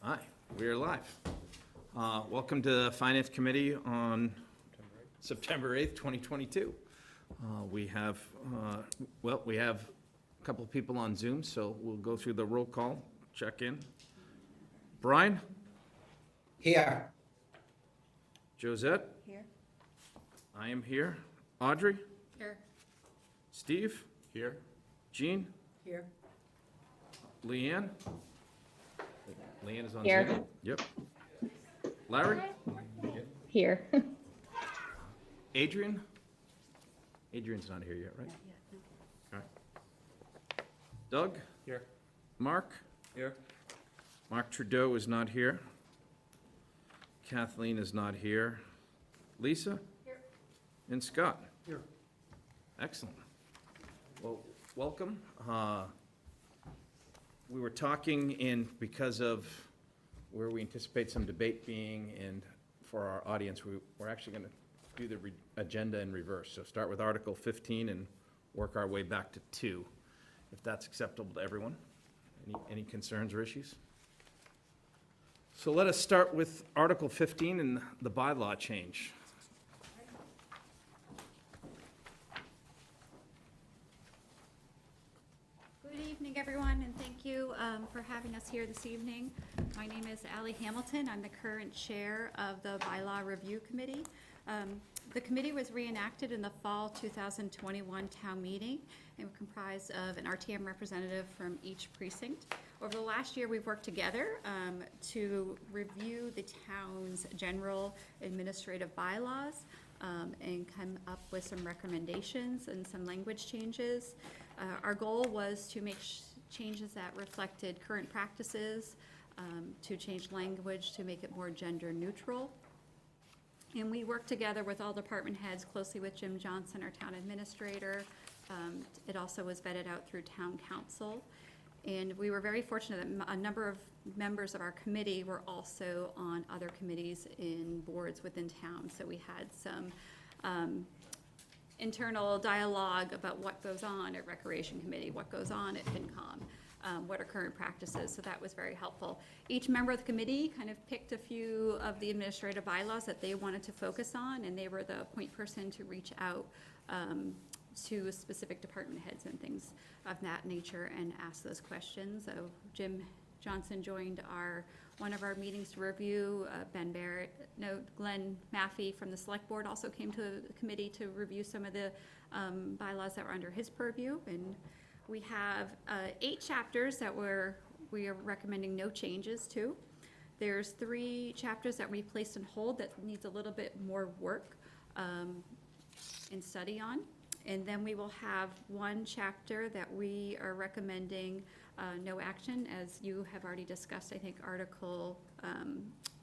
Hi, we are live. Welcome to the Finance Committee on September 8th, 2022. We have a couple of people on Zoom, so we'll go through the roll call, check in. Brian? Here. Josette? Here. I am here. Audrey? Here. Steve? Here. Jean? Here. Leanne? Leanne is on Here. Zoom? Yep. Larry? Here. Adrian? Adrian's not here yet, right? Okay. Doug? Here. Mark? Here. Mark Trudeau is not here. Kathleen is not here. Lisa? Here. And Scott? Here. Excellent. Well, welcome. We were talking because of where we anticipate some debate being, and for our audience, we're actually going to do the agenda in reverse. So start with Article 15 and work our way back to 2, if that's acceptable to everyone. Any concerns or issues? So let us start with Article 15 and the bylaw change. Good evening, everyone, and thank you for having us here this evening. My name is Allie Hamilton. I'm the current chair of the Bylaw Review Committee. The committee was reenacted in the fall 2021 town meeting and comprised of an RTM representative from each precinct. Over the last year, we've worked together to review the town's general administrative bylaws and come up with some recommendations and some language changes. Our goal was to make changes that reflected current practices, to change language to make it more gender neutral. And we worked together with all department heads, closely with Jim Johnson, our town administrator. It also was vetted out through town council. And we were very fortunate that a number of members of our committee were also on other committees in boards within town. So we had some internal dialogue about what goes on at Recreation Committee, what goes on at FinCom, what are current practices, so that was very helpful. Each member of the committee kind of picked a few of the administrative bylaws that they wanted to focus on, and they were the point person to reach out to specific department heads and things of that nature and ask those questions. So Jim Johnson joined one of our meetings to review. Glenn Maffey from the select board also came to the committee to review some of the bylaws that were under his purview. And we have 8 chapters that we are recommending no changes to. There's 3 chapters that we placed on hold that needs a little bit more work and study on. And then we will have 1 chapter that we are recommending no action, as you have already discussed, I think, Article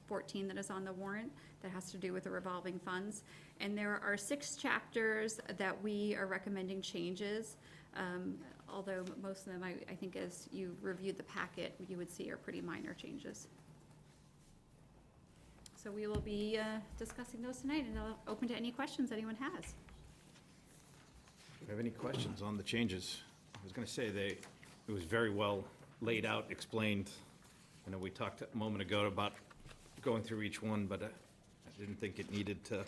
14 that is on the warrant that has to do with the revolving funds. And there are 6 chapters that we are recommending changes, although most of them, I think as you reviewed the packet, you would see are pretty minor changes. So we will be discussing those tonight, and I'll open to any questions anyone has. Do you have any questions on the changes? I was going to say it was very well laid out, explained. I know we talked a moment ago about going through each one, but I didn't think it needed to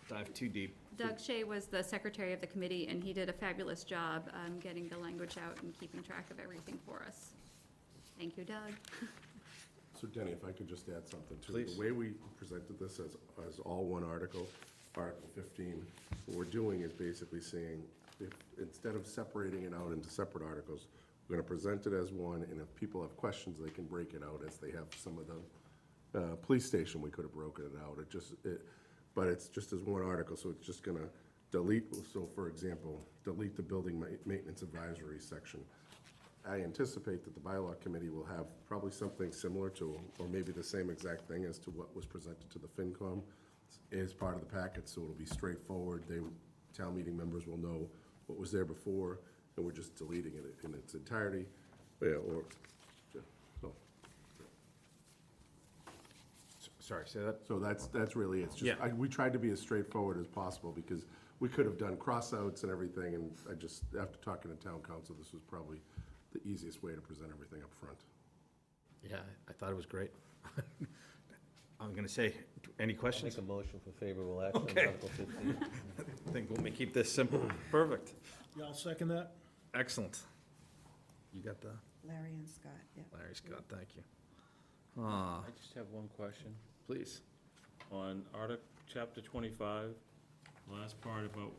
dive too deep. Doug Shea was the secretary of the committee, and he did a fabulous job getting the language out and keeping track of everything for us. Thank you, Doug. So Denny, if I could just add something too. Please. The way we presented this as all one article, Article 15, what we're doing is basically saying, if instead of separating it out into separate articles, we're gonna present it as one, and if people have questions, they can break it out as they have some of the police station, we could have broken it out. But it's just as one article, so it's just gonna delete, so for example, delete the building maintenance advisory section. I anticipate that the bylaw committee will have probably something similar to, or maybe the same exact thing as to what was presented to the FinCom as part of the packet, so it'll be straightforward. Town meeting members will know what was there before, and we're just deleting it in its entirety. Yeah, or, no. Sorry, say that? So that's really, it's just, Yeah. we tried to be as straightforward as possible, because we could have done cross-outs and everything, and after talking to town council, this was probably the easiest way to present everything up front. Yeah, I thought it was great. I'm going to say, any I'll questions? make a motion for favorable action on Okay. Article 15. I think we'll keep this simple. Perfect. Yeah, I'll second that. Excellent. You got the, Larry and Scott, yeah. Larry Scott, thank you. I just have one question. Please. On Chapter 25, last part about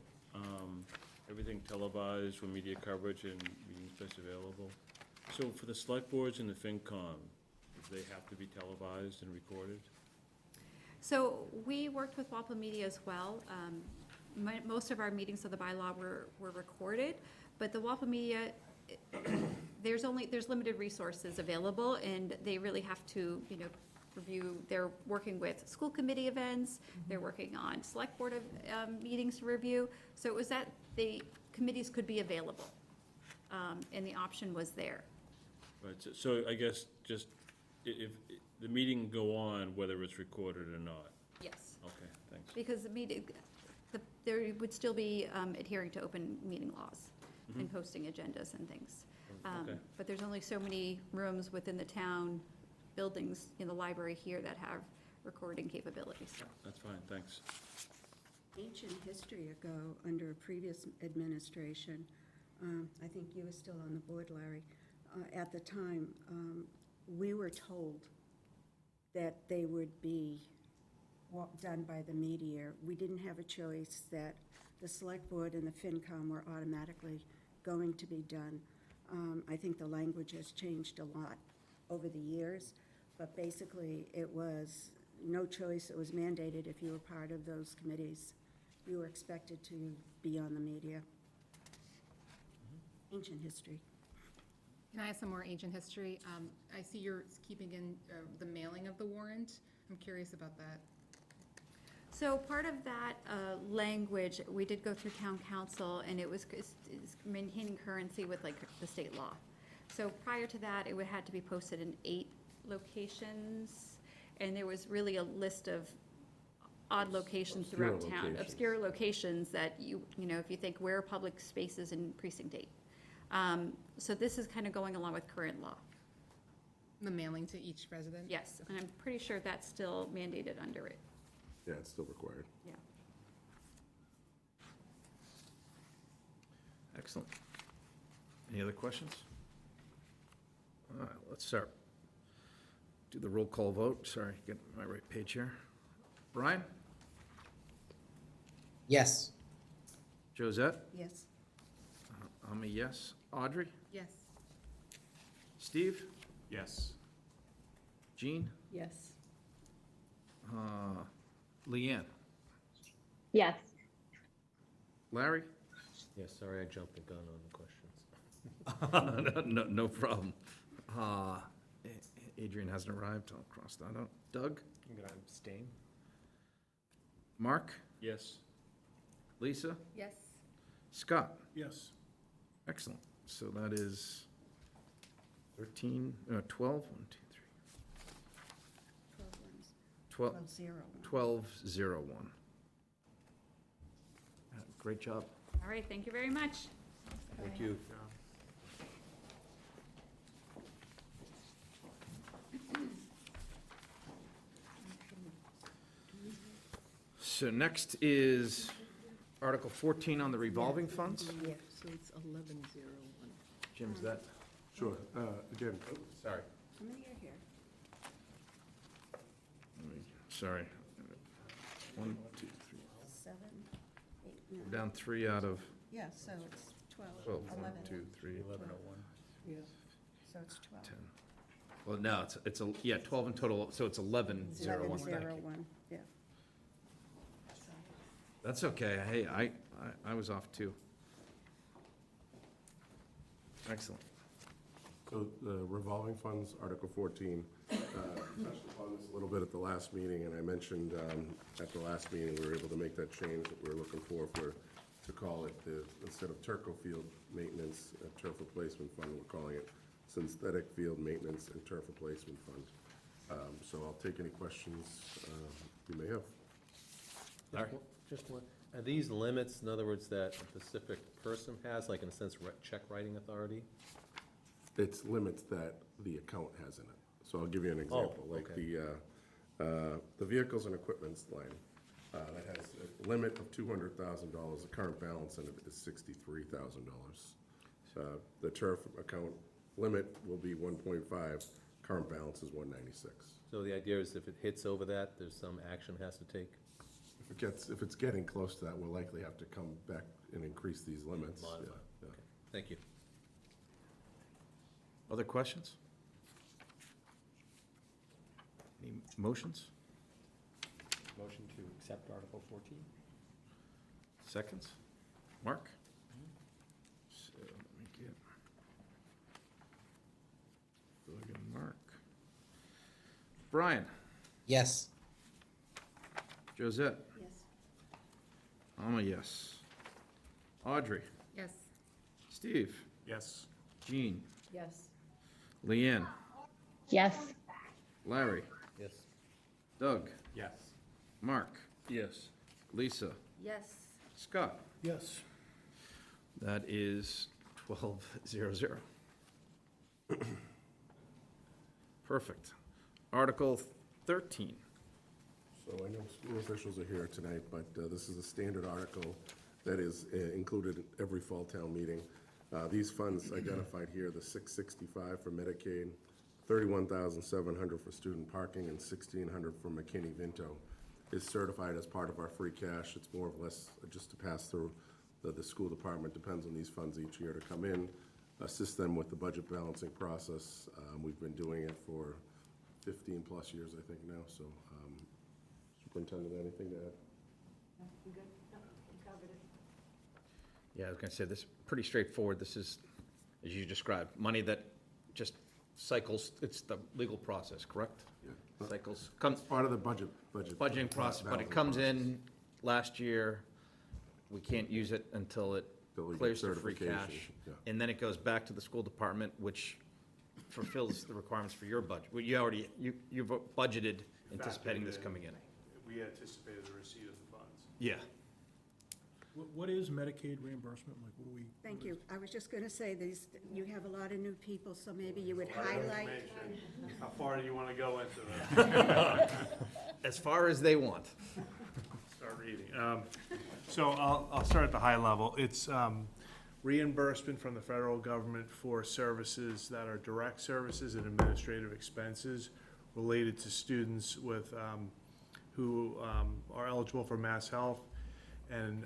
everything televised for media coverage and meeting space available. So for the select boards and the FinCom, do they have to be televised and recorded? So we worked with Walpole Media as well. Most of our meetings of the bylaw were recorded, but the Walpole Media, there's limited resources available, and they really have to, review. They're working with school committee events, they're working on select board of meetings to review. So it was that the committees could be available, and the option was there. Right, so I guess just if the meeting go on, whether it's recorded or not. Yes. Okay, thanks. Because the meeting, there would still be adhering to open meeting laws and posting agendas and things. Okay. But there's only so many rooms within the town buildings in the library here that have recording capabilities. That's fine, thanks. Ancient history ago, under a previous administration, I think you were still on the board, Larry, at the time, we were told that they would be done by the media. We didn't have a choice, that the select board and the FinCom were automatically going to be done. I think the language has changed a lot over the years, but basically it was no choice. It was mandated if you were part of those committees. You were expected to be on the media. Ancient history. Can I have some more ancient history? I see you're keeping in the mailing of the warrant. I'm curious about that. So part of that language, we did go through town council, and it's maintaining currency with like the state law. So prior to that, it had to be posted in 8 locations, and there was really a list of odd locations throughout Obscure town. locations. Obscure locations that if you think, where are public spaces in precinct 8? So this is kind of going along with current law. The mailing to each resident? Yes, and I'm pretty sure that's still mandated under it, Yeah, it's still required. yeah. Excellent. Any other questions? All right, let's start. Do the roll call vote. Sorry, get my right page here. Brian? Yes. Josette? Yes. I'm a yes. Audrey? Yes. Steve? Yes. Jean? Yes. Leanne? Yes. Larry? Yeah, sorry, I jumped the gun on the questions. No problem. Adrian hasn't arrived. I'll cross that out. Doug? I'm going to abstain. Mark? Yes. Lisa? Yes. Scott? Yes. Excellent. So that is 13, 12, 1, 2, 3, 12, 12-0. 12-0-1. Great job. All right, thank you very much. Thank you. So next is Article 14 on the revolving funds. Yeah. So it's 11-0-1. Jim's that? Sure. Again, Sorry. How many are here? Sorry. 1, 2, 3. 7, 8, We're down 3 out of Yeah, so it's 12, 12. 1, 11. 2, 3, 1101. Yeah. So it's 12. 10. Well, no, it's 12 in total, so it's 11-0-1. Thank you. 11-0-1, yeah. That's okay. Hey, I was off too. Excellent. so the revolving funds, Article 14, touched upon this a little bit at the last meeting, and I mentioned at the last meeting, we were able to make that change that we were looking for to call it, instead of Turco Field Maintenance Turf Replacement Fund, we're calling it Synthetic Field Maintenance and Turf Replacement Fund. So I'll take any questions you may have. Larry? Just one. Are these limits, in other words, that a specific person has, like in a sense, check writing authority? It's limits that the account has in it. So I'll give you an example, like okay. the vehicles and equipments line, that has a limit of $200,000, the current balance in it is $63,000. The turf account limit will be 1.5, current balance is 196. So the idea is if it hits over that, there's some action has to take? If it's getting close to that, we'll likely have to come back and increase these limits. Modify. Yeah, yeah. Okay. Thank you. Other questions? Any motions? Motion to accept Article 14? Seconds? Mark? So, let me get Doug and Mark. Brian? Yes. Josette? Yes. I'm a yes. Audrey? Yes. Steve? Yes. Jean? Yes. Leanne? Yes. Larry? Yes. Doug? Yes. Mark? Yes. Lisa? Yes. Scott? Yes. That is 12-0-0. Perfect. Article 13. So I know school officials are here tonight, but this is a standard article that is included at every fall town meeting. These funds identified here, the $665 for Medicaid, $31,700 for student parking, and $1,600 for McKinney-Vento, is certified as part of our free cash. It's more or less just to pass through the school department, depends on these funds each year to come in, assist them with the budget balancing process. We've been doing it for 15-plus years, I think, now, so. Superintendent, anything to add? Yeah, I was gonna say, this is pretty straightforward. This is, as you described, money that just cycles, it's the legal process, correct? Yeah. Cycles, comes, Part of the budgeting process, but it comes in last year, we can't use it until it Till we get clears the free certification, cash. yeah. And then it goes back to the school department, which fulfills the requirements for your budget. Well, you've budgeted anticipating this coming in. We anticipated the receipt of the funds. Yeah. What is Medicaid reimbursement? Like, what do we? Thank you. I was just going to say, you have a lot of new people, so maybe you would highlight. How far do you want to go into that? As far as they want. Start reading. So I'll start at the high level. It's reimbursement from the federal government for services that are direct services and administrative expenses related to students with, who are eligible for Mass Health and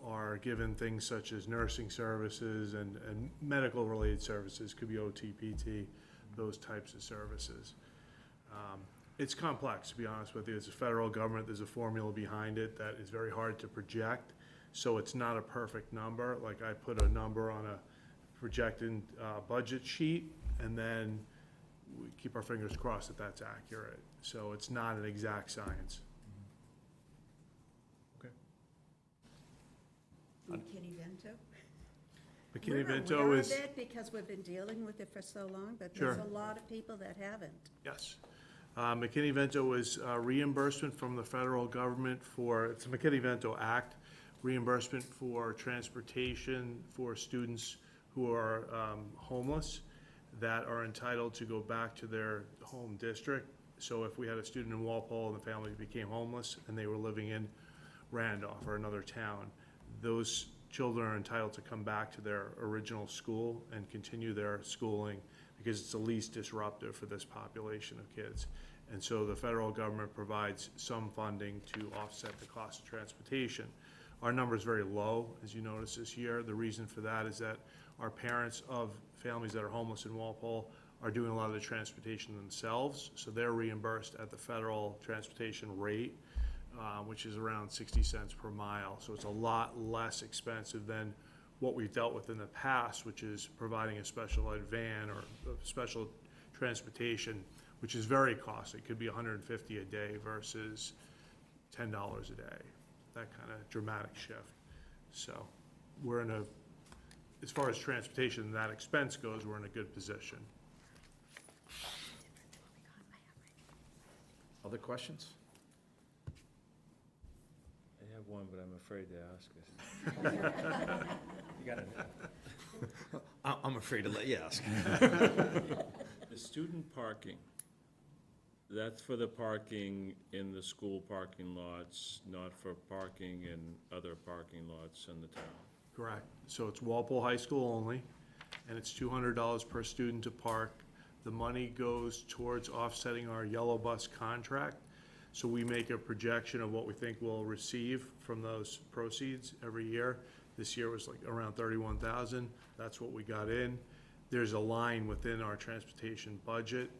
are given things such as nursing services and medical-related services, could be OT, PT, those types of services. It's complex, to be honest with you. It's a federal government. There's a formula behind it that is very hard to project, so it's not a perfect number. Like, I put a number on a projected budget sheet, and then we keep our fingers crossed that that's accurate. So it's not an exact science. Okay. McKinney-Vento? McKinney-Vento We're aware is, of it because we've been dealing with it for so long, but Sure. there's a lot of people that haven't. yes. McKinney-Vento is reimbursement from the federal government for, it's a McKinney-Vento Act, reimbursement for transportation for students who are homeless that are entitled to go back to their home district. So if we had a student in Walpole and the family became homeless and they were living in Randolph or another town, those children are entitled to come back to their original school and continue their schooling because it's the least disruptive for this population of kids. And so the federal government provides some funding to offset the cost of transportation. Our number is very low, as you notice this year. The reason for that is that our parents of families that are homeless in Walpole are doing a lot of the transportation themselves, so they're reimbursed at the federal transportation rate, which is around 60 cents per mile. So it's a lot less expensive than what we've dealt with in the past, which is providing a special ed van or a special transportation, which is very costly. It could be $150 a day versus $10 a day. That kind of dramatic shift. So we're in a, as far as transportation and that expense goes, we're in a good position. Other questions? I have one, but I'm afraid to ask it. You got it. I'm afraid to let you ask. The student parking, That's for the parking in the school parking lots, not for parking in other parking lots in the town. Correct. So it's Walpole High School only, and it's $200 per student to park. The money goes towards offsetting our yellow bus contract. So we make a projection of what we think we'll receive from those proceeds every year. This year was like around 31,000. That's what we got in. There's a line within our transportation budget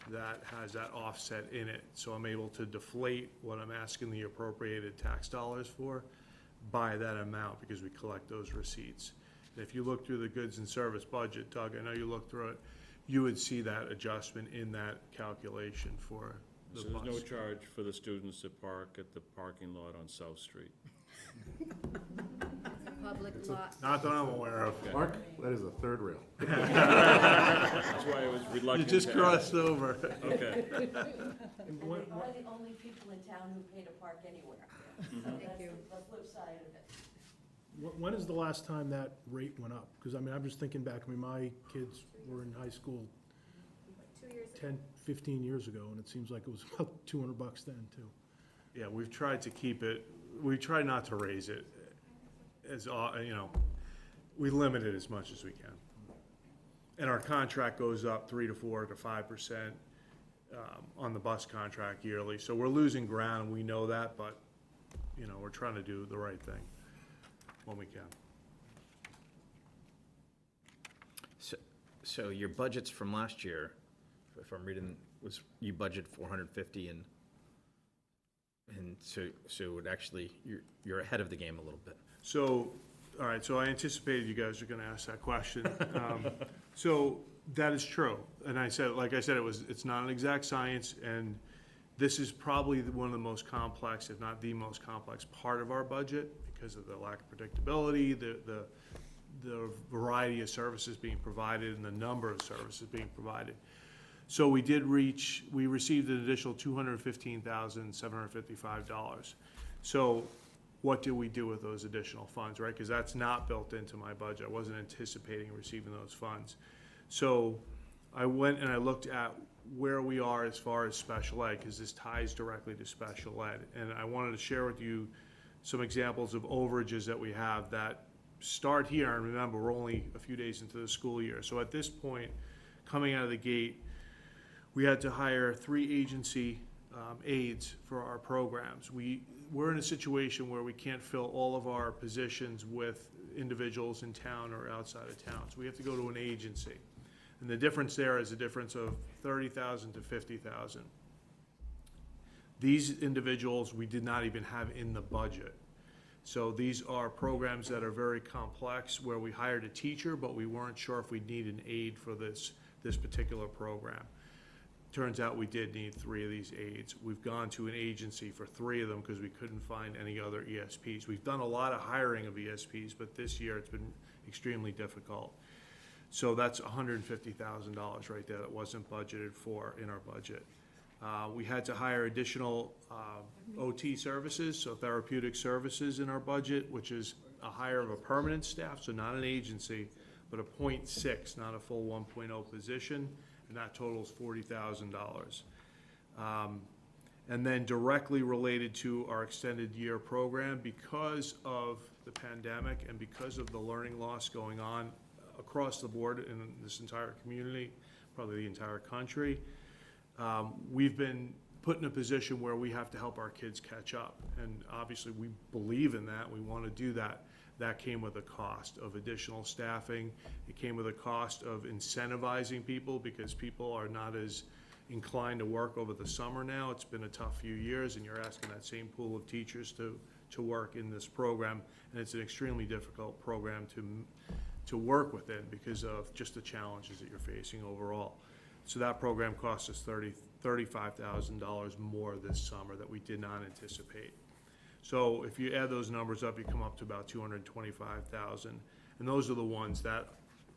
that has that offset in it. So I'm able to deflate what I'm asking the appropriated tax dollars for by that amount, because we collect those receipts. And if you look through the goods and service budget, Doug, I know you looked through it, you would see that adjustment in that calculation for the So bus. there's no charge for the students that park at the parking lot on South Street? Public lot. Not that I'm aware of. Mark, that is a third rail. That's why I was You reluctant just to crossed over. ask. Okay. And we are the only people in town who pay to park anywhere. So that's you. the flip side of it. When is the last time that rate went up? Because, I mean, I'm just thinking back, I mean, my kids were in high school 10, 15 years ago, and it seems like it was about $200 then, too. Yeah, we've tried to keep it, we try not to raise it as, you know, we limit it as much as we can. And our contract goes up 3 to 4 to 5% on the bus contract yearly. So we're losing ground, and we know that, but, you know, we're trying to do the right thing when we can. So your budgets from last year, if I'm reading, was you budget 450 and so it actually, you're ahead of the game a little bit. So, all right, so I anticipated you guys were gonna ask that question. So that is true. And I said, like I said, it's not an exact science, and this is probably one of the most complex, if not the most complex part of our budget because of the lack of predictability, the variety of services being provided and the number of services being provided. So we received an additional $215,755. So what do we do with those additional funds, right? Because that's not built into my budget. I wasn't anticipating receiving those funds. So I went and I looked at where we are as far as special ed, because this ties directly to special ed. And I wanted to share with you some examples of overages that we have that start here. And remember, we're only a few days into the school year. So at this point, coming out of the gate, we had to hire 3 agency aides for our programs. We're in a situation where we can't fill all of our positions with individuals in town or outside of town. So we have to go to an agency. And the difference there is a difference of $30,000 to $50,000. These individuals we did not even have in the budget. So these are programs that are very complex, where we hired a teacher, but we weren't sure if we'd need an aide for this particular program. Turns out we did need 3 of these aides. We've gone to an agency for 3 of them because we couldn't find any other ESPs. We've done a lot of hiring of ESPs, but this year it's been extremely difficult. So that's $150,000 right there that wasn't budgeted for in our budget. We had to hire additional OT services, so therapeutic services in our budget, which is a hire of a permanent staff, so not an agency, but a 0.6, not a full 1.0 position, and that totals $40,000. And then directly related to our extended year program, because of the pandemic and because of the learning loss going on across the board in this entire community, probably the entire country, we've been put in a position where we have to help our kids catch up. And obviously we believe in that, we want to do that. That came with a cost of additional staffing. It came with a cost of incentivizing people, because people are not as inclined to work over the summer now. It's been a tough few years, and you're asking that same pool of teachers to work in this program, and it's an extremely difficult program to work within because of just the challenges that you're facing overall. So that program cost us $35,000 more this summer that we did not anticipate. So if you add those numbers up, you come up to about $225,000, and those are the ones that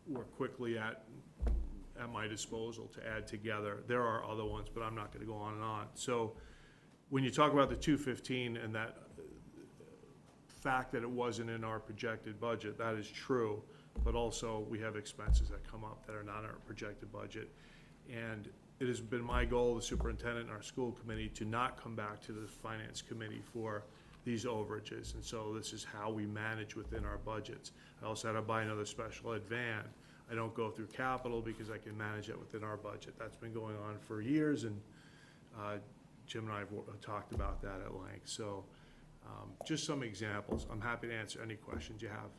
were quickly at my disposal to add together. There are other ones, but I'm not going to go on and on. So when you talk about the 215 and that fact that it wasn't in our projected budget, that is true, but also we have expenses that come up that are not in our projected budget. And it has been my goal, the superintendent and our school committee, to not come back to the finance committee for these overages. And so this is how we manage within our budgets. I also had to buy another special ed van. I don't go through capital because I can manage it within our budget. That's been going on for years, and Jim and I have talked about that at length. So just some examples. I'm happy to answer any questions you have.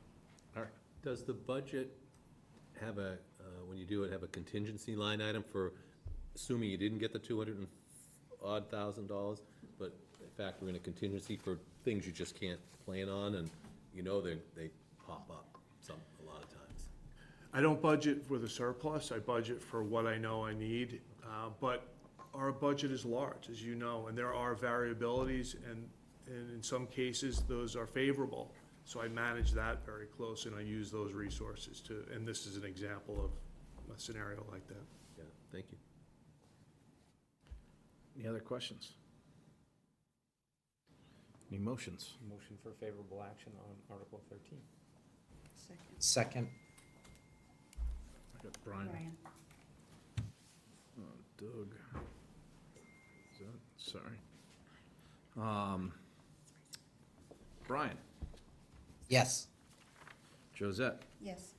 All right. Does the budget have a, when you do it, have a contingency line item for, assuming you didn't get the $200,000 odd, but factor in a contingency for things you just can't plan on, and you know they pop up a lot of times? I don't budget with a surplus. I budget for what I know I need. But our budget is large, as you know, and there are variabilities, and in some cases, those are favorable. So I manage that very closely, and I use those resources to, and this is an example of a scenario like that. Yeah, thank you. Any other questions? Any motions? Motion for favorable action on Article 13. Second. I got Brian. Doug. Is that, sorry. Brian. Yes. Josette. Yes.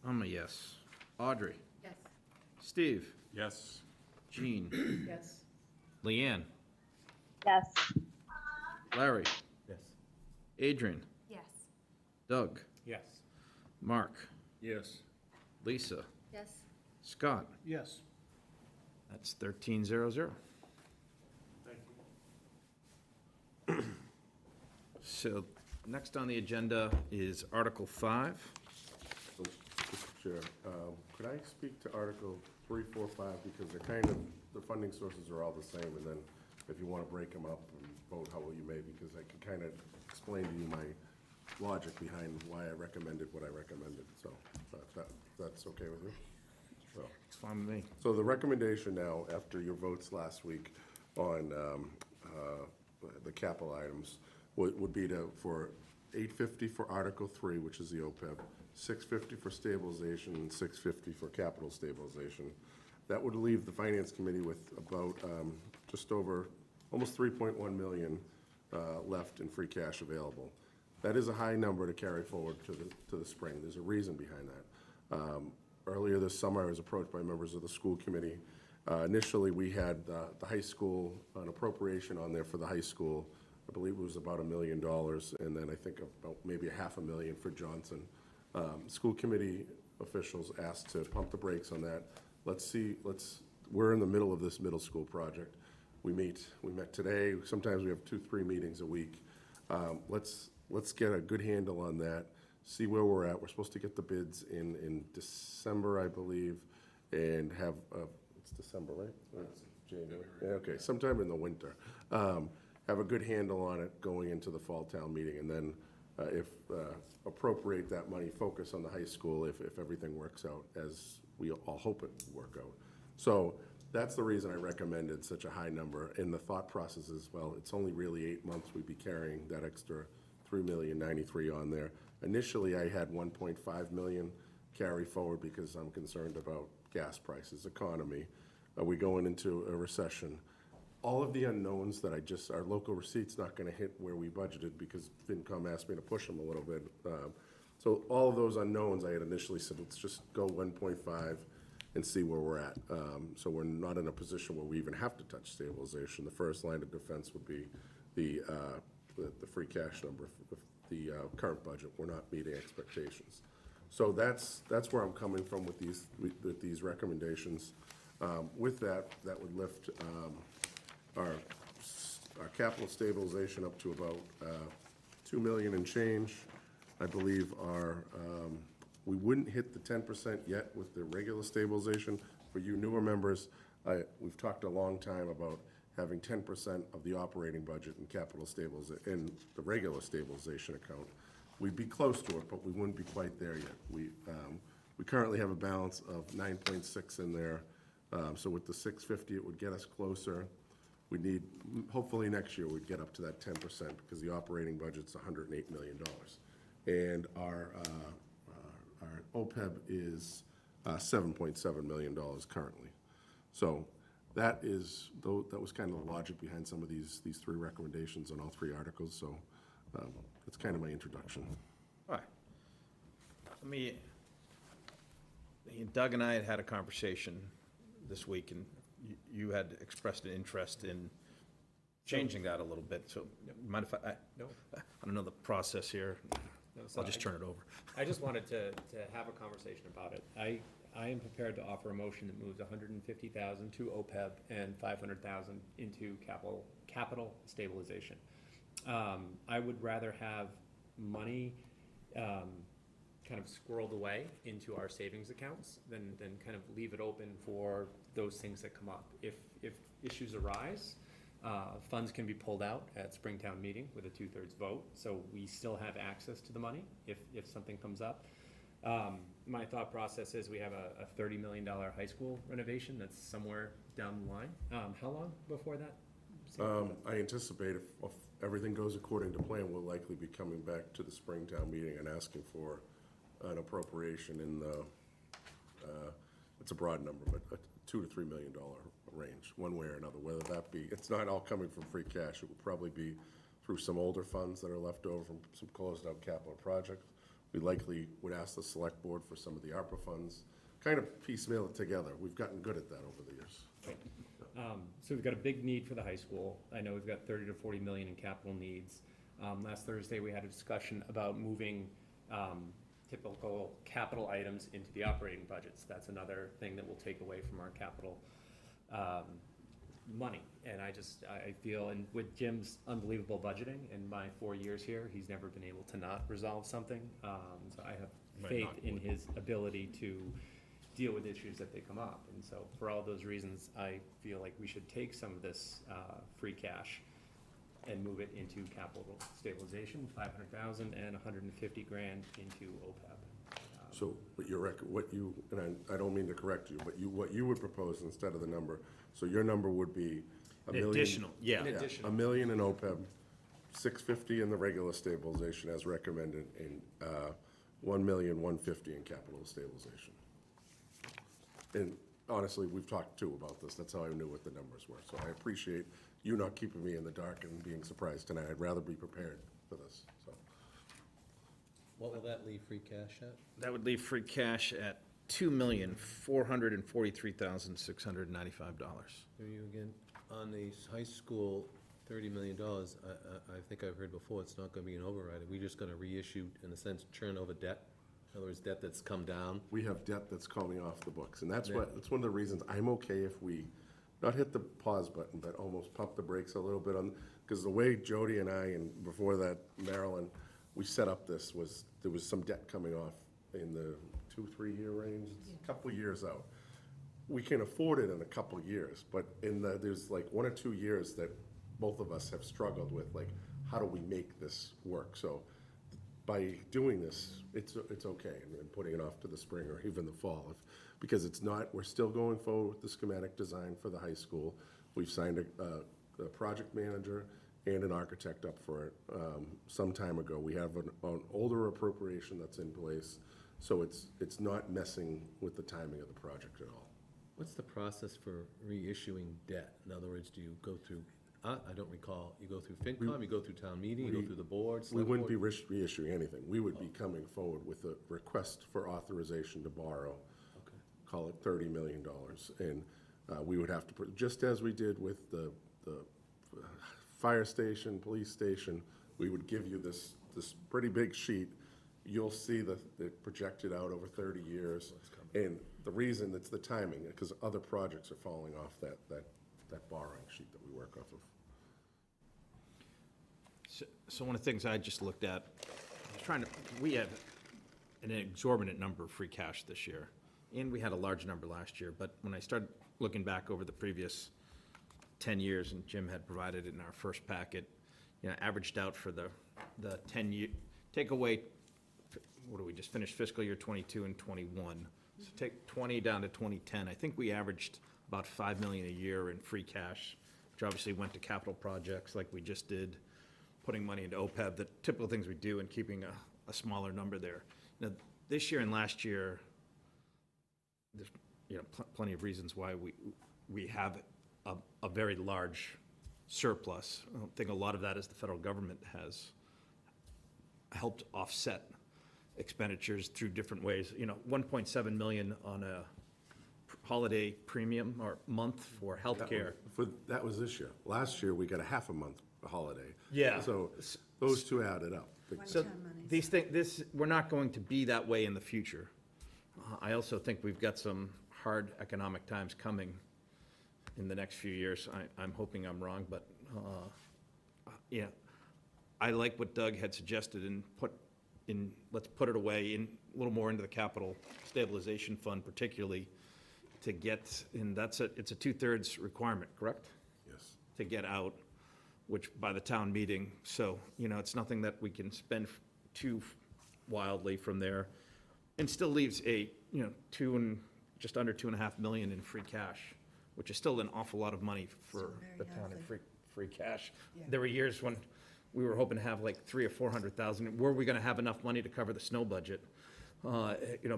I'm a yes. Audrey. Yes. Steve. Yes. Jean. Yes. Leanne. Yes. Larry. Yes. Adrian. Yes. Doug. Yes. Mark. Yes. Lisa. Yes. Scott. Yes. That's 13-0-0. Thank you. So next on the agenda is Article 5. So, Mr. Chair, could I speak to Article 3, 4, 5, because they're kind of, the funding sources are all the same, and then if you want to break them up and vote how you may, because I can kind of explain to you my logic behind why I recommended what I recommended, so that's okay with you? So. It's fine with me. So the recommendation now, after your votes last week on the capital items, would be for $850 for Article 3, which is the OPEB, $650 for stabilization, and $650 for capital stabilization. That would leave the Finance Committee with about just over, almost $3.1 million left in free cash available. That is a high number to carry forward to the spring. There's a reason behind that. Earlier this summer, I was approached by members of the school committee. Initially, we had the high school, an appropriation on there for the high school. I believe it was about $1 million, and then I think about maybe $500,000 for Johnson. School committee officials asked to pump the brakes on that. We're in the middle of this middle school project. We met today. Sometimes we have 2-3 meetings a week. Let's get a good handle on that, see where we're at. We're supposed to get the bids in December, I believe, and have, it's December, right? January. Yeah, okay, sometime in the winter. Have a good handle on it going into the fall town meeting, and then if appropriate that money, focus on the high school if everything works out as we all hope it will work out. So that's the reason I recommended such a high number. And the thought process is, well, it's only really 8 months we'd be carrying that extra $3,093,000 on there. Initially, I had $1.5 million carry forward because I'm concerned about gas prices, economy. Are we going into a recession? All of the unknowns that our local receipts not gonna hit where we budgeted because FinCom asked me to push them a little bit. So all of those unknowns, I had initially said, let's just go 1.5 and see where we're at. So we're not in a position where we even have to touch stabilization. The first line of defense would be the free cash number, the current budget. We're not meeting expectations. So that's where I'm coming from with these recommendations. With that would lift our capital stabilization up to about $2 million and change. I believe we wouldn't hit the 10% yet with the regular stabilization. For you newer members, we've talked a long time about having 10% of the operating budget in capital in the regular stabilization account. We'd be close to it, but we wouldn't be quite there yet. We currently have a balance of 9.6 in there. So with the 650, it would get us closer. We need, hopefully next year, we'd get up to that 10% because the operating budget's $108 million. And our OPEB is $7.7 million currently. So that was kind of the logic behind some of these three recommendations on all three articles, so that's kind of my introduction. All right. Doug and I had a conversation this week, and you had expressed an interest in changing that a little bit, so mind if I No. don't know the process here. No, so I'll just turn it over. I just wanted to have a conversation about it. I am prepared to offer a motion that moves 150,000 to OPEB and 500,000 into capital stabilization. I would rather have money kind of squirreled away into our savings accounts than kind of leave it open for those things that come up. If issues arise, funds can be pulled out at Springtown meeting with a 2/3 vote, so we still have access to the money if something comes up. My thought process is we have a $30 million high school renovation that's somewhere down the line. How long before that? I anticipate if everything goes according to plan, we'll likely be coming back to the Springtown meeting and asking for an appropriation in the, it's a broad number, but a $2 to $3 million range, one way or another, whether that be, it's not all coming from free cash, it will probably be through some older funds that are left over from some closed out capital projects. We likely would ask the select board for some of the ARPA funds, kind of piecemeal it together. We've gotten good at that over the years. So we've got a big need for the high school. I know we've got 30 to 40 million in capital needs. Last Thursday, we had a discussion about moving typical capital items into the operating budgets. That's another thing that will take away from our capital money. And I feel, and with Jim's unbelievable budgeting in my 4 years here, he's never been able to not resolve something. So I have faith in his ability to deal with issues that they come up. And so for all those reasons, I feel like we should take some of this free cash and move it into capital stabilization, 500,000 and 150 grand into OPEB. So, but and I don't mean to correct you, but what you would propose instead of the number, so your number would be a million. Additional, yeah. In addition. $1 million in OPEB, 650 in the regular stabilization as recommended, and 1,150,000 in capital stabilization. And honestly, we've talked too about this. That's how I knew what the numbers were. So I appreciate you not keeping me in the dark and being surprised tonight. I'd rather be prepared for this, so. What will that leave free cash at? That would leave free cash at $2,443,695. Hear you again. On the high school, $30 million, I think I've heard before, it's not gonna be an override. Are we just gonna reissue, in a sense, churn over debt? In other words, debt that's come down? We have debt that's coming off the books, and that's one of the reasons I'm okay if we not hit the pause button, but almost pump the brakes a little bit on, because the way Jody and I, and before that, Marilyn, we set up this was, there was some debt coming off in the 2-3 year range, it's a couple years out. We can afford it in a couple years, but there's like 1 or 2 years that both of us have struggled with, like, how do we make this work? So by doing this, it's okay, and putting it off to the spring or even the fall, because it's not, we're still going forward with the schematic design for the high school. We've signed a project manager and an architect up for it some time ago. We have an older appropriation that's in place, so it's not messing with the timing of the project at all. What's the process for reissuing debt? In other words, do you go through, I don't recall, you go through FinCom, you go through town meeting, you go through the boards? We wouldn't be reissuing anything. We would be coming forward with a request for authorization to borrow, call it $30 million. And we would have to, just as we did with the fire station, police station, we would give you this pretty big sheet. You'll see it projected out over 30 years. And the reason, it's the timing, because other projects are falling off that borrowing sheet that we work off of. So one of the things I just looked at, we have an exorbitant number of free cash this year, and we had a large number last year, but when I started looking back over the previous 10 years, and Jim had provided it in our first packet, averaged out for the 10 year, take away, what do we just finished fiscal year 22 and 21. So take 20 down to 2010. I think we averaged about $5 million a year in free cash, which obviously went to capital projects like we just did, putting money into OPEB, the typical things we do, and keeping a smaller number there. Now, this year and last year, there's plenty of reasons why we have a very large surplus. I don't think a lot of that is the federal government has helped offset expenditures through different ways. 1.7 million on a holiday premium or month for healthcare. That was this year. Last year, we got a half a month holiday. Yeah. So those two added up. So One-time monies. these things, we're not going to be that way in the future. I also think we've got some hard economic times coming in the next few years. I'm hoping I'm wrong, but, yeah. I like what Doug had suggested and let's put it away in, a little more into the capital stabilization fund particularly to get, and it's a 2/3 requirement, correct? Yes. To get out, which by the town meeting, so, it's nothing that we can spend too wildly from there. And still leaves just under 2.5 million in free cash, which is still an awful lot of money for Still the very town in healthy. free cash. Yeah. There were years when we were hoping to have like 300,000 or 400,000. Were we gonna have enough money to cover the snow budget?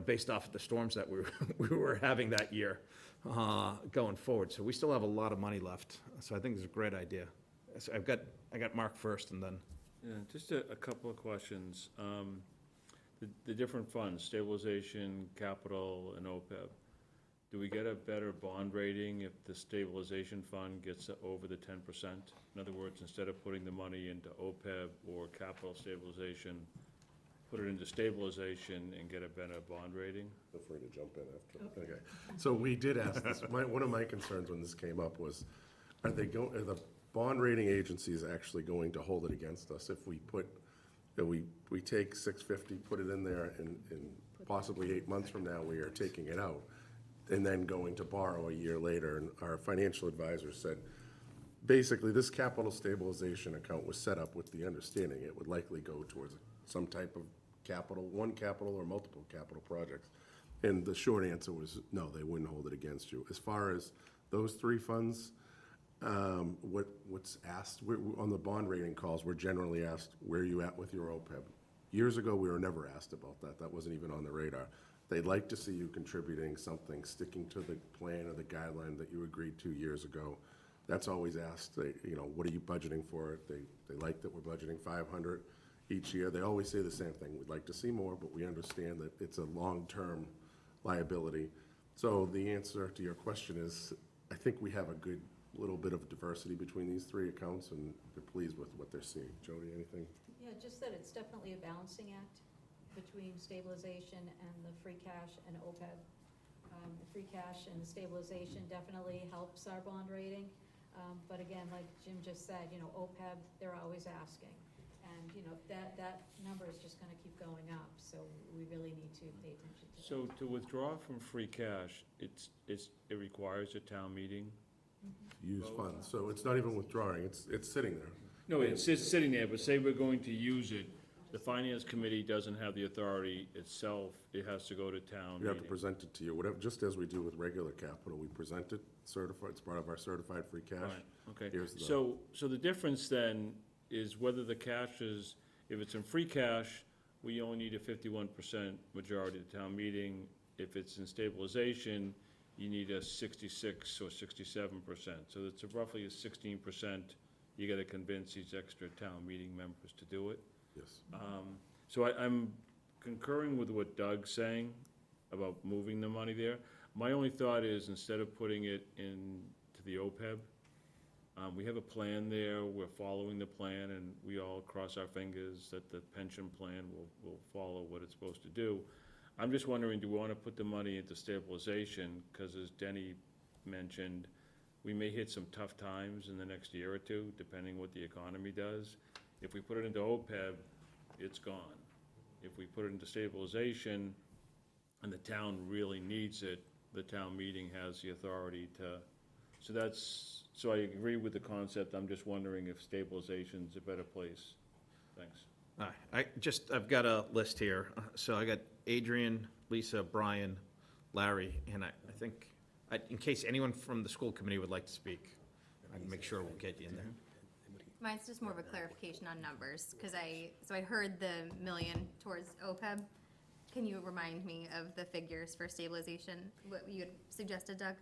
Based off of the storms that we were having that year, going forward. So we still have a lot of money left. So I think it's a great idea. So I got Mark first and then. Yeah, just a couple of questions. The different funds, stabilization, capital, and OPEB. Do we get a better bond rating if the stabilization fund gets over the 10%? In other words, instead of putting the money into OPEB or capital stabilization, put it into stabilization and get a better bond rating? Feel free to jump in after. Okay. So we did ask this. One of my concerns when this came up was, are the bond rating agencies actually going to hold it against us if we we take 650, put it in there, and possibly 8 months from now, we are taking it out, and then going to borrow a year later? And our financial advisor said, basically, this capital stabilization account was set up with the understanding it would likely go towards some type of capital, one capital or multiple capital projects. And the short answer was, no, they wouldn't hold it against you. As far as those three funds, what's asked, on the bond rating calls, we're generally asked, where are you at with your OPEB? Years ago, we were never asked about that. That wasn't even on the radar. They'd like to see you contributing something, sticking to the plan or the guideline that you agreed to years ago. That's always asked. What are you budgeting for? They like that we're budgeting 500 each year. They always say the same thing. We'd like to see more, but we understand that it's a long-term liability. So the answer to your question is, I think we have a good little bit of diversity between these three accounts, and they're pleased with what they're seeing. Jody, anything? Yeah, just that it's definitely a balancing act between stabilization and the free cash and OPEB. The free cash and the stabilization definitely helps our bond rating. But again, like Jim just said, OPEB, they're always asking. And, that number is just gonna keep going up, so we really need to pay attention to that. So to withdraw from free cash, it requires a town meeting? Use funds. So it's not even withdrawing, it's sitting there. No, it's sitting there, but say we're going to use it, the finance committee doesn't have the authority itself, it has to go to town You have to meeting. present it to you, whatever, just as we do with regular capital. We present it certified, it's part of our certified free cash. Right, okay. Here's the- So the difference then is whether the cash is, if it's in free cash, we only need a 51% majority of the town meeting. If it's in stabilization, you need a 66 or 67%. So it's roughly a 16%. You gotta convince these extra town meeting members to do it. Yes. So I'm concurring with what Doug's saying about moving the money there. My only thought is, instead of putting it into the OPEB, we have a plan there, we're following the plan, and we all cross our fingers that the pension plan will follow what it's supposed to do. I'm just wondering, do we want to put the money into stabilization? Because as Denny mentioned, we may hit some tough times in the next year or two, depending what the economy does. If we put it into OPEB, it's gone. If we put it into stabilization, and the town really needs it, the town meeting has the authority to, so I agree with the concept. I'm just wondering if stabilization's a better place. Thanks. I've got a list here. So I got Adrian, Lisa, Brian, Larry, and I think, in case anyone from the school committee would like to speak, I can make sure we'll get you in there. Mine's just more of a clarification on numbers, because I heard the million towards OPEB. Can you remind me of the figures for stabilization, what you had suggested, Doug?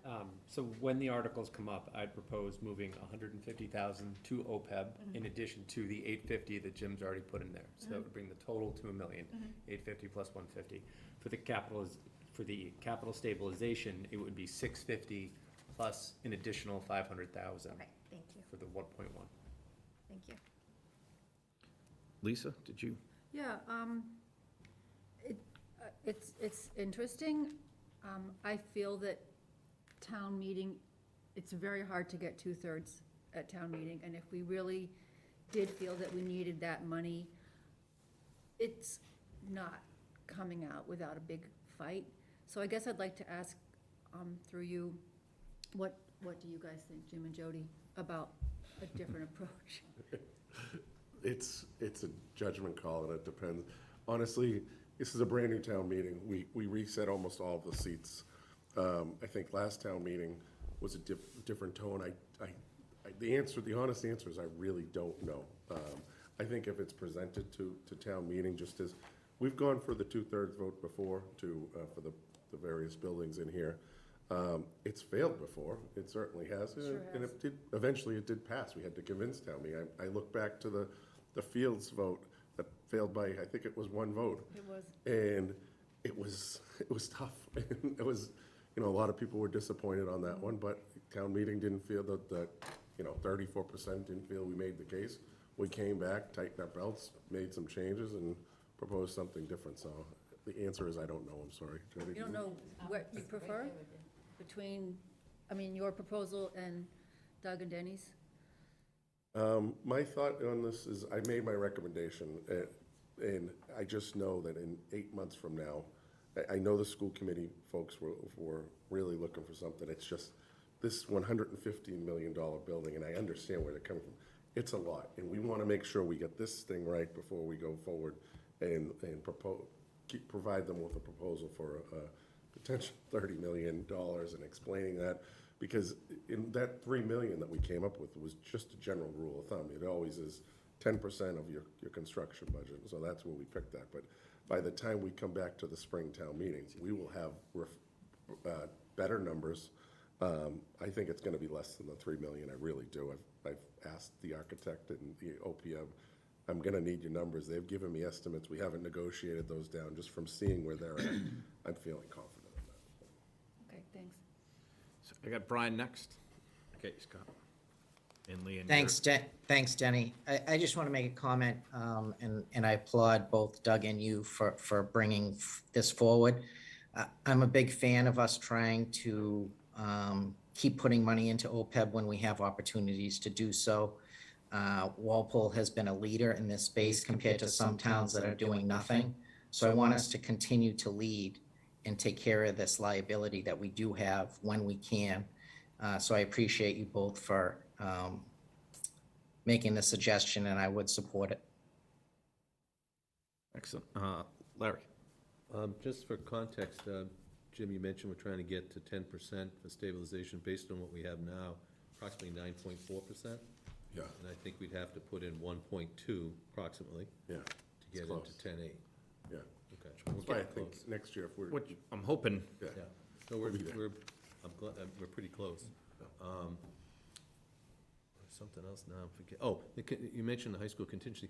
So when the articles come up, I'd propose moving 150,000 to OPEB in addition to the 850 that Jim's already put in there. So that would bring the total to $1 million, 850 plus 150. For the capital stabilization, it would be 650 plus an additional 500,000 Okay, thank you, for the 1.1. thank you. Lisa, did you? Yeah, it's interesting. I feel that town meeting, it's very hard to get 2/3 at town meeting, and if we really did feel that we needed that money, it's not coming out without a big fight. So I guess I'd like to ask, through you, what do you guys think, Jim and Jody, about a different approach? It's a judgment call, and it depends. Honestly, this is a brand-new town meeting. We reset almost all of the seats. I think last town meeting was a different tone. The honest answer is I really don't know. I think if it's presented to town meeting, just as, we've gone for the 2/3 vote before for the various buildings in here. It's failed before, it certainly has. Sure And has. eventually it did pass. We had to convince town meeting. I look back to the Fields vote that failed by, I think it was one vote. It was. And it was tough. It was, a lot of people were disappointed on that one, but town meeting didn't feel that 34% didn't feel we made the case. We came back, tightened our belts, made some changes, and proposed something different. So the answer is I don't know, I'm sorry. Jody, You don't know what you prefer between, your proposal and Doug and Denny's? My thought on this is I made my recommendation, and I just know that in 8 months from now, I know the school committee folks were really looking for something. It's just this $115 million building, and I understand where they're coming from. It's a lot, and we want to make sure we get this thing right before we go forward and provide them with a proposal for a potential $30 million and explaining that. Because in that $3 million that we came up with was just a general rule of thumb. It always is 10% of your construction budget, so that's where we picked that. But by the time we come back to the spring town meetings, we will have better numbers. I think it's gonna be less than the $3 million, I really do. I've asked the architect and the OPM, I'm gonna need your numbers. They've given me estimates. We haven't negotiated those down. Just from seeing where they're at, I'm feeling confident in that. Okay, thanks. So I got Brian next. Okay, Scott. And Lee and Thanks, Denny. I just want to make a comment, and I applaud both Doug and you for bringing this forward. I'm a big fan of us trying to keep putting money into OPEB when we have opportunities to do so. Walpole has been a leader in this space compared to some towns that are doing nothing. So I want us to continue to lead and take care of this liability that we do have when we can. So I appreciate you both for making the suggestion, and I would support it. Excellent. Larry? Just for context, Jim, you mentioned we're trying to get to 10% for stabilization based on what we have now, approximately 9.4%. Yeah. And I think we'd have to put in 1.2 approximately Yeah. to get close. into 10.8. Yeah. Okay. That's why I think next year if we're, What, I'm hoping, yeah. Yeah, so we're, We'll be there. I'm glad, we're pretty close. Something else now, I'm forgetting. You mentioned the high school contingency.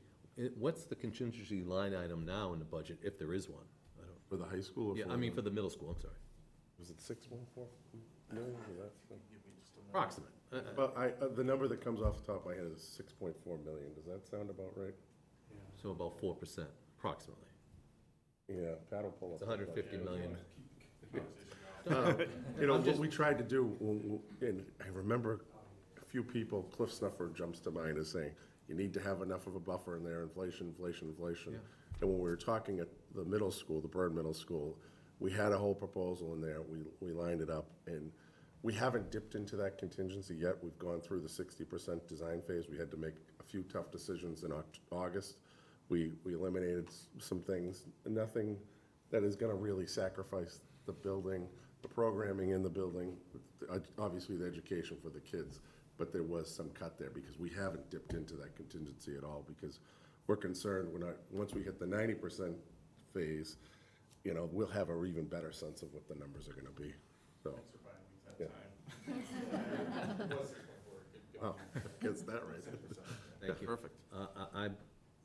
What's the contingency line item now in the budget, if there is one? I don't. For the high school? Or Yeah, I mean, for the middle school, I'm sorry. Was it 614 million? Approximate. Well, the number that comes off the top of my head is 6.4 million. Does that sound about right? So about 4%, approximately. Yeah, Pat will pull It's up. 150 million. What we tried to do, and I remember a few people, Cliff Snuffer jumps to mind as saying, you need to have enough of a buffer in there, inflation. Yeah. And when we were talking at the middle school, the Byrd Middle School, we had a whole proposal in there. We lined it up, and we haven't dipped into that contingency yet. We've gone through the 60% design phase. We had to make a few tough decisions in August. We eliminated some things, nothing that is gonna really sacrifice the building, the programming in the building, obviously the education for the kids, but there was some cut there because we haven't dipped into that contingency at all because we're concerned once we hit the 90% phase, you know, we'll have an even better sense of what the numbers are gonna be, so. Yeah. Wow, gets that right. Thank you. Perfect.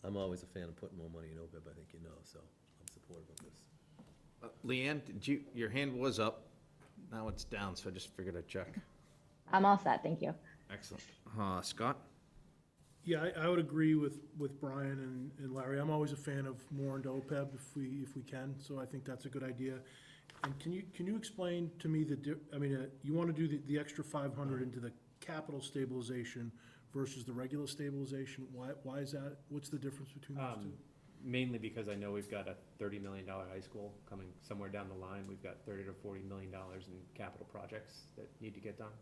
I'm always a fan of putting more money in OPEB, I think you know, so I'm supportive of this. Leanne, your hand was up, now it's down, so I just figured I'd check. I'm all set, thank you. Excellent. Scott? Yeah, I would agree with Brian and Larry. I'm always a fan of more into OPEB if we can, so I think that's a good idea. And can you explain to me you want to do the extra 500 into the capital stabilization versus the regular stabilization? Why is that? What's the difference between those two? Mainly because I know we've got a $30 million high school coming somewhere down the line. We've got $30 to $40 million in capital projects that need to get done.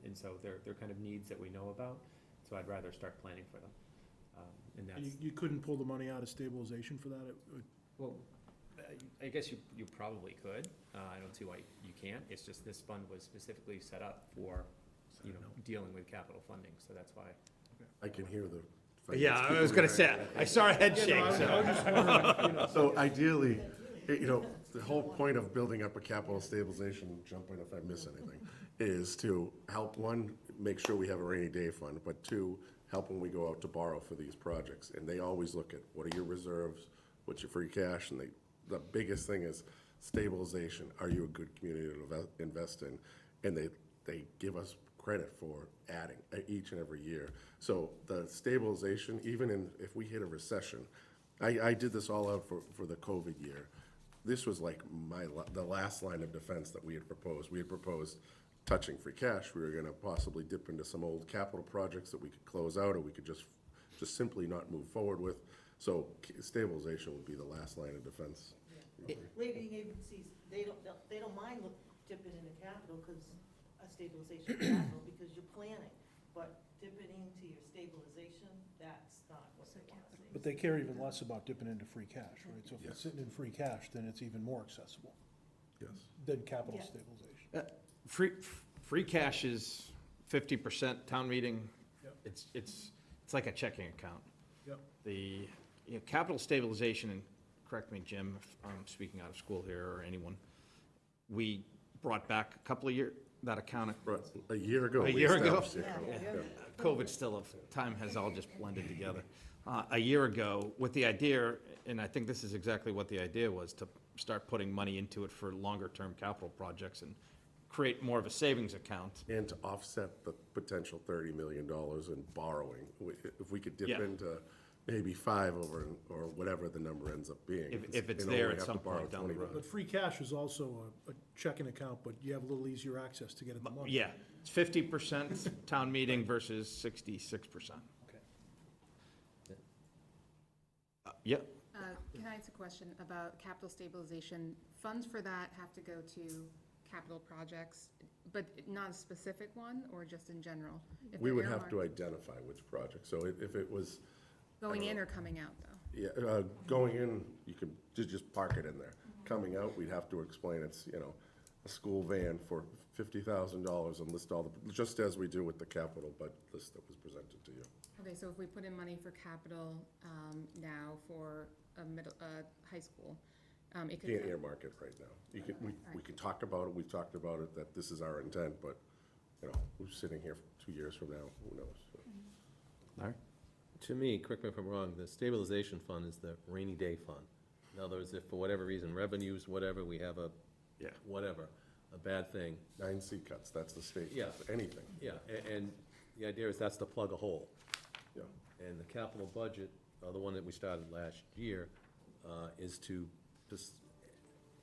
And so they're kind of needs that we know about, so I'd rather start planning for them. And that's. You couldn't pull the money out of stabilization for that? Well, I guess you probably could. I don't see why you can't. It's just this fund was specifically set up for, you know, dealing with capital funding, so that's why. I can hear the. Yeah, I was gonna say, I saw a head shake, so. So ideally, you know, the whole point of building up a capital stabilization, jump in if I miss anything, is to help, one, make sure we have a rainy day fund, but two, help when we go out to borrow for these projects. And they always look at, what are your reserves, what's your free cash, and the biggest thing is stabilization. Are you a good community to invest in? And they give us credit for adding each and every year. So the stabilization, even if we hit a recession, I did this all out for the COVID year. This was like the last line of defense that we had proposed. We had proposed touching free cash. We were gonna possibly dip into some old capital projects that we could close out, or we could just simply not move forward with. So stabilization would be the last line of defense. Rating agencies, they don't mind dipping into capital because a stabilization capital, because you're planning. But dipping into your stabilization, that's not what they want to see. But they care even less about dipping into free cash, right? So if it's sitting in free cash, then it's even more accessible Yes. than capital Yeah. stabilization. Free cash is 50% town meeting. Yep. It's like a checking account. Yep. The, capital stabilization, and correct me, Jim, if I'm speaking out of school here, or anyone, we brought back a couple of years, that account. Right, a year ago. A we year ago? established the account. Yeah. COVID still, time has all just blended together. A year ago, with the idea, and I think this is exactly what the idea was, to start putting money into it for longer-term capital projects and create more of a savings account. And to offset the potential $30 million in borrowing. If we could dip Yeah. into maybe 5 over, or whatever the number ends up being. If it's and there only at have to some borrow point down the 20. road. But free cash is also a checking account, but you have a little easier access to get at the money. Yeah, it's 50% town meeting versus 66%. Okay. Yep. Can I ask a question about capital stabilization? Funds for that have to go to capital projects, but not a specific one, or just in general? If We they're would have to earmarked- identify which project. So if it was, Going in or coming out, though? yeah, going in, you could just park it in there. Coming out, we'd have to explain it's, a school van for $50,000 and list all the, just as we do with the capital budget list that was presented to you. Okay, so if we put in money for capital now for a high school, it could. Can't earmark it right now. We can talk about it, we've talked about it, that this is our intent, but, we're sitting here 2 years from now, who knows? So. Larry? To me, correct me if I'm wrong, the stabilization fund is the rainy day fund. In other words, if for whatever reason, revenues, whatever, we have a bad thing. 9 C cuts, that's the state, Yeah. anything. Yeah, and the idea is that's to plug a hole. Yeah. And the capital budget, the one that we started last year, is to just,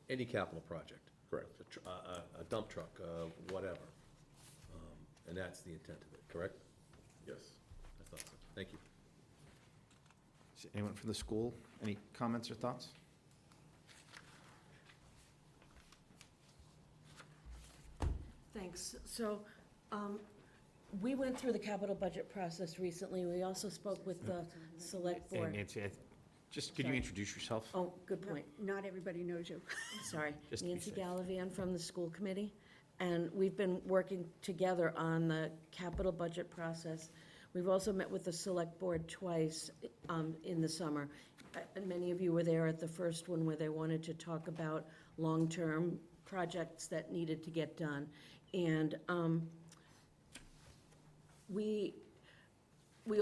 any capital project. Correct. A dump truck, whatever. And that's the intent of it, correct? Yes. I thought so. Thank you. Anyone from the school, any comments or thoughts? Thanks. So, we went through the capital budget process recently. We also spoke with the select And board. Nancy, just, could you Sorry. introduce yourself? Oh, good point. Not everybody knows you. Sorry. Just to be Nancy safe. Gallivan from the school committee. And we've been working together on the capital budget process. We've also met with the select board twice in the summer. and many of you were there at the first one where they wanted to talk about long-term projects that needed to get done. And we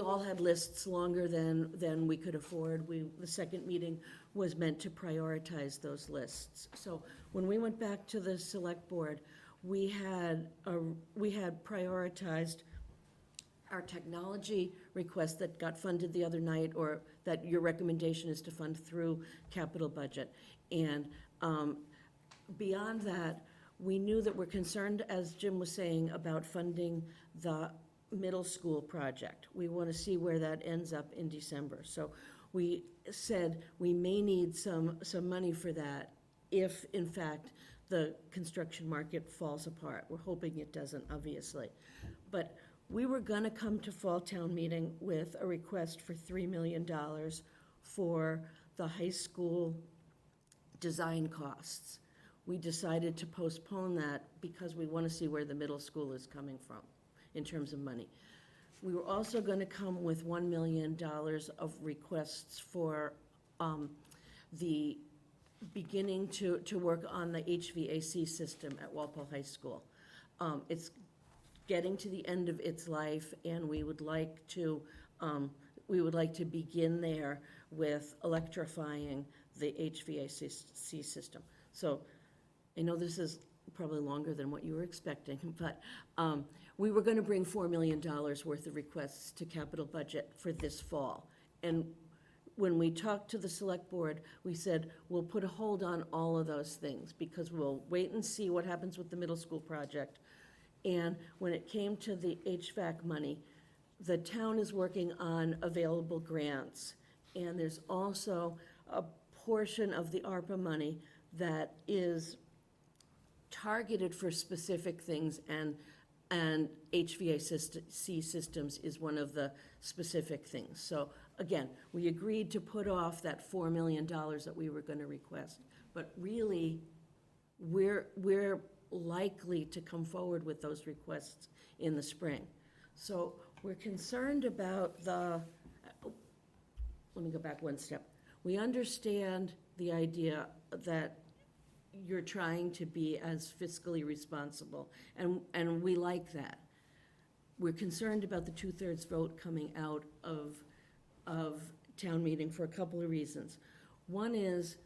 all had lists longer than we could afford. The second meeting was meant to prioritize those lists. So when we went back to the select board, we had prioritized our technology request that got funded the other night, or that your recommendation is to fund through capital budget. And beyond that, we knew that we're concerned, as Jim was saying, about funding the middle school project. We want to see where that ends up in December. So we said we may need some money for that if, in fact, the construction market falls apart. We're hoping it doesn't, obviously. But we were going to come to fall town meeting with a request for $3 million for the high school design costs. We decided to postpone that because we want to see where the middle school is coming from in terms of money. We were also going to come with $1 million of requests for the beginning to work on the HVAC system at Walpole High School. It's getting to the end of its life, and we would like to begin there with electrifying the HVAC system. So I know this is probably longer than what you were expecting, but we were going to bring $4 million worth of requests to capital budget for this fall. And when we talked to the select board, we said, we'll put a hold on all of those things because we'll wait and see what happens with the middle school project. And when it came to the HVAC money, the town is working on available grants. And there's also a portion of the ARPA money that is targeted for specific things, and HVAC systems is one of the specific things. So again, we agreed to put off that $4 million that we were going to request. But really, we're likely to come forward with those requests in the spring. So we're concerned about let me go back one step. We understand the idea that you're trying to be as fiscally responsible, and we like that. We're concerned about the 2/3 vote coming out of town meeting for a couple of reasons. One is,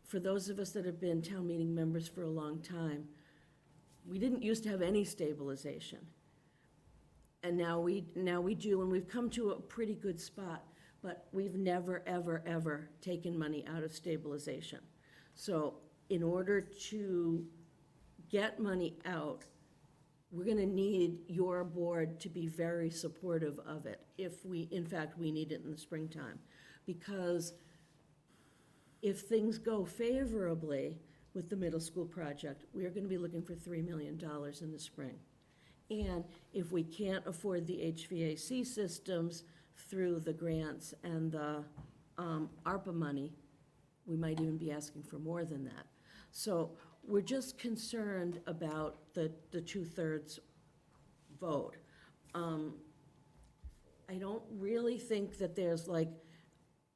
for those of us that have been town meeting members for a long time, we didn't used to have any stabilization. And now we do, and we've come to a pretty good spot, but we've never, ever, ever taken money out of stabilization. So in order to get money out, we're going to need your board to be very supportive of it if in fact, we need it in the springtime. Because if things go favorably with the middle school project, we are going to be looking for $3 million in the spring. And if we can't afford the HVAC systems through the grants and the ARPA money, we might even be asking for more than that. So we're just concerned about the 2/3 vote. I don't really think that there's like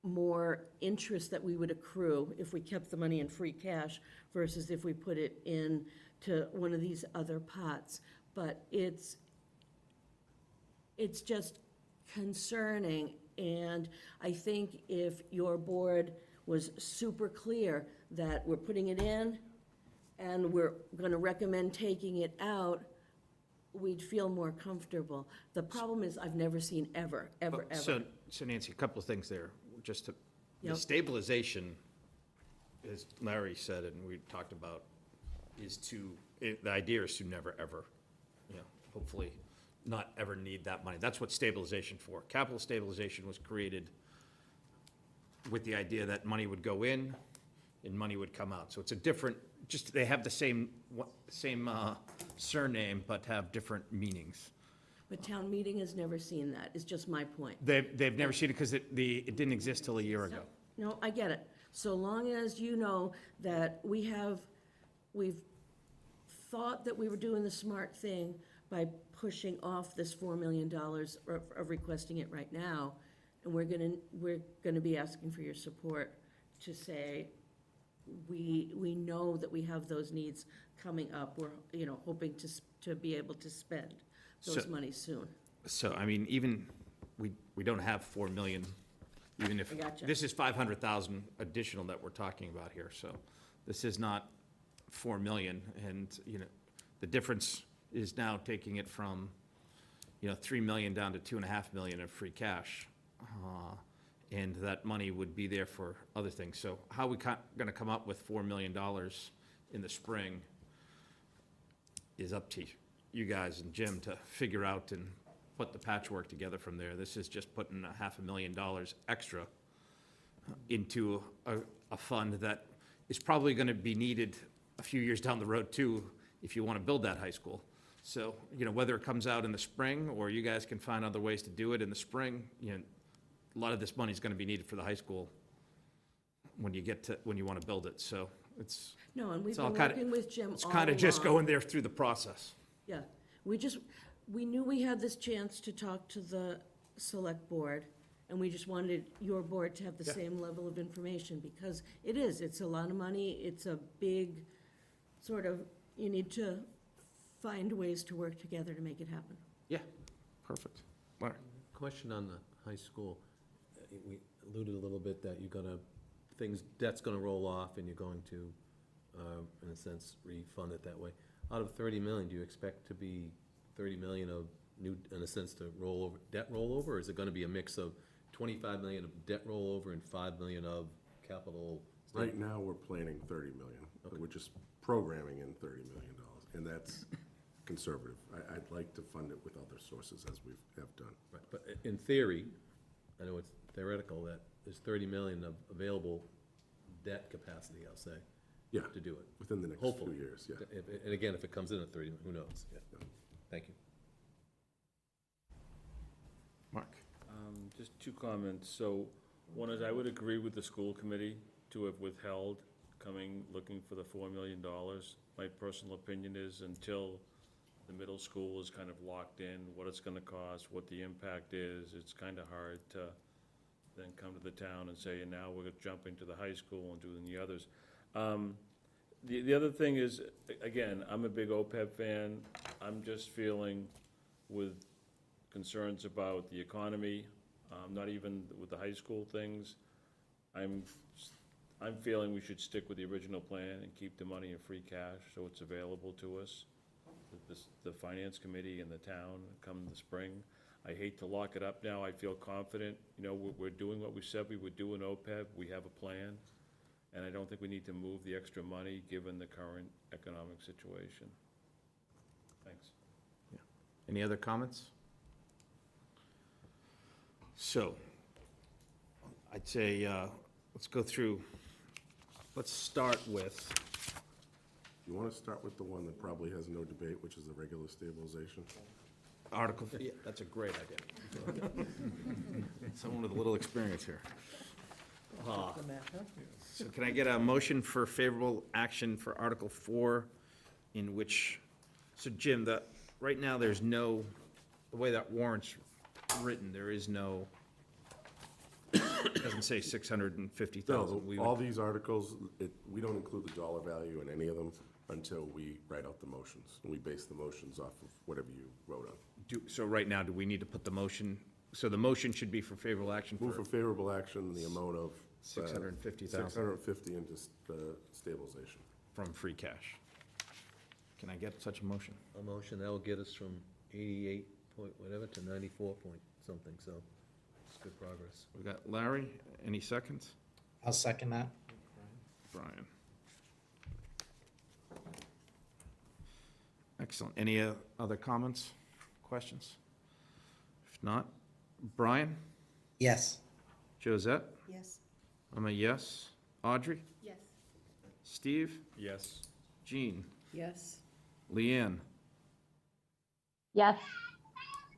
more interest that we would accrue if we kept the money in free cash versus if we put it into one of these other pots. But it's just concerning, and I think if your board was super clear that we're putting it in and we're going to recommend taking it out, we'd feel more comfortable. The problem is I've never seen ever. So Nancy, a couple of things there. Just to, the Yep. stabilization, as Larry said and we talked about, the idea is to never, ever, hopefully not ever need that money. That's what stabilization for. Capital stabilization was created with the idea that money would go in and money would come out. So it's a different, they have the same surname, but have different meanings. But town meeting has never seen that, is just my point. They've never seen it because it didn't exist till a year ago. No, I get it. So long as you know that we've thought that we were doing the smart thing by pushing off this $4 million of requesting it right now, And we're gonna be asking for your support to say, we know that we have those needs coming up. We're, hoping to be able to spend those So- monies soon. So, I mean, even, we don't have 4 million, even if, I gotcha. this is 500,000 additional that we're talking about here, so this is not 4 million, and, the difference is now taking it from, 3 million down to 2.5 million of free cash. And that money would be there for other things. So how we gonna come up with $4 million in the spring is up to you guys and Jim to figure out and put the patchwork together from there. This is just putting $500,000 extra into a fund that is probably gonna be needed a few years down the road too, if you wanna build that high school. So, whether it comes out in the spring, or you guys can find other ways to do it in the spring, a lot of this money is gonna be needed for the high school when you wanna build it, so it's. No, and we've It's all been kinda- working with Jim It's all kinda just along. going there through the process. Yeah, we knew we had this chance to talk to the select board, and we just wanted your board to have the Yeah. same level of information, because it's a lot of money, it's a big, you need to find ways to work together to make it happen. Yeah, perfect. Larry? Question on the high school. We alluded a little bit that debt's gonna roll off and you're going to, in a sense, refund it that way. Out of 30 million, do you expect to be 30 million of new, in a sense, debt rollover? Or is it gonna be a mix of 25 million of debt rollover and 5 million of capital? Right now, we're planning 30 million. We're just programming in $30 million, and that's conservative. I'd like to fund it with other sources, as we have done. Right, but in theory, I know it's theoretical, that there's 30 million of available debt capacity, I'll say, Yeah, to do it. within the next few Hopefully. years, yeah. And again, if it comes in at 30, who knows? Yeah. Thank you. Mark? Just two comments. So, one is, I would agree with the school committee to have withheld looking for the $4 million. My personal opinion is, until the middle school is kind of locked in, what it's gonna cost, what the impact is, it's kinda hard to then come to the town and say, and now we're jumping to the high school and doing the others. The other thing is, again, I'm a big OPEB fan. I'm just feeling with concerns about the economy, not even with the high school things. I'm feeling we should stick with the original plan and keep the money in free cash so it's available to us, the finance committee and the town come the spring. I hate to lock it up now. I feel confident, we're doing what we said we would do in OPEB. We have a plan. And I don't think we need to move the extra money, given the current economic situation. Thanks. Any other comments? So, I'd say, let's start with, You want to start with the one that probably has no debate, which is the regular stabilization? Article, yeah, that's a great idea. Someone with a little experience here. So can I get a motion for favorable action for Article 4, in which, so Jim, right now, there's no, the way that warrant's written, there is no, it doesn't say 650,000. We No, all would- these articles, we don't include the dollar value in any of them until we write out the motions. And we base the motions off of whatever you wrote on. So right now, do we need to put the motion, so the motion should be for favorable action Move for for favorable action in the amount of 650,000 650 into stabilization. from free cash. Can I get such a motion? A motion, that will get us from 88 point whatever to 94 point something, so it's good progress. We got Larry, any seconds? I'll second that. Brian. Excellent. Any other comments, questions? If not, Brian? Yes. Josette? Yes. I'm a yes. Audrey? Yes. Steve? Yes. Jean? Yes. Leanne? Yes.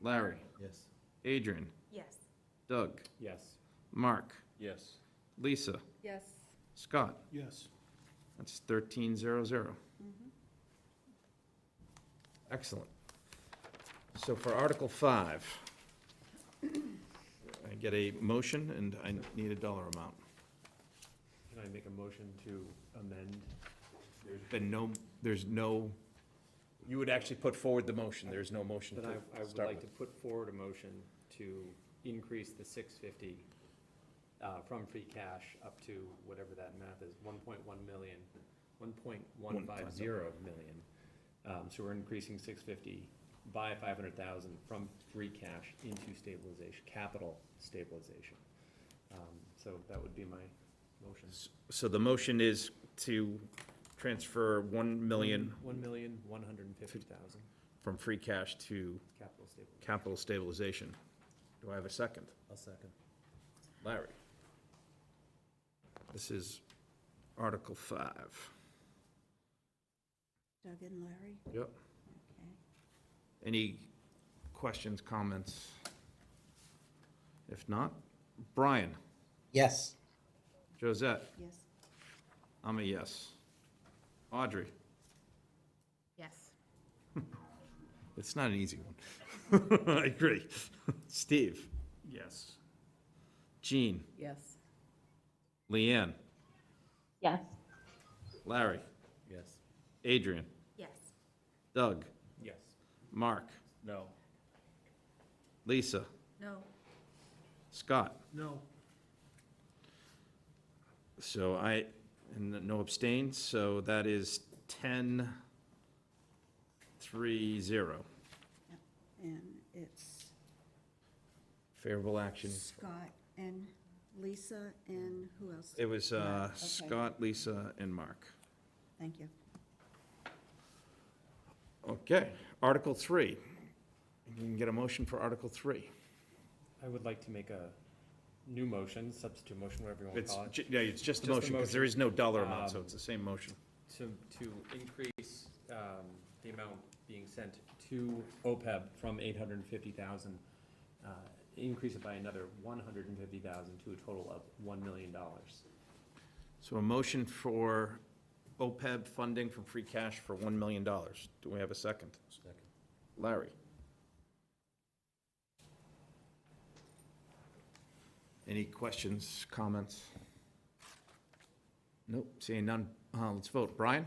Larry? Yes. Adrian? Yes. Doug? Yes. Mark? Yes. Lisa? Yes. Scott? Yes. That's 1300. Excellent. So for Article 5, I get a motion, and I need a dollar amount. Can I make a motion to amend? There's no, you would actually put forward the motion, there's no motion Then to I would start like to with. put forward a motion to increase the 650 from free cash up to whatever that math is, 1.1 million, 1.150 million. So we're increasing 650 by 500,000 from free cash into stabilization, capital stabilization. So that would be my motion. So the motion is to transfer 1,000,000 1,150,000 from free cash to capital stabilization. capital stabilization. Do I have a second? I'll second. Larry? This is Article 5. Doug and Larry? Yep. Okay. Any questions, comments? If not, Brian? Yes. Josette? Yes. I'm a yes. Audrey? Yes. It's not an easy one. I agree. Steve? Yes. Jean? Yes. Leanne? Yes. Larry? Yes. Adrian? Yes. Doug? Yes. Mark? No. Lisa? No. Scott? No. So and no abstains, so that is 10-3-0. And it's Favorable action. Scott and Lisa and who else? It was Mark, okay. Scott, Lisa, and Mark. Thank you. Okay, Article 3. You can get a motion for Article 3. I would like to make a new motion, substitute motion, whatever you want to It's, call it. yeah, it's just a Just a motion, because there motion. is no dollar amount, so it's the same motion. To increase the amount being sent to OPEB from 850,000, increase it by another 150,000 to a total of $1 million. So a motion for OPEB funding from free cash for $1 million. Do we have a second? Second. Larry? Any questions, comments? Nope, seeing none. Let's vote. Brian?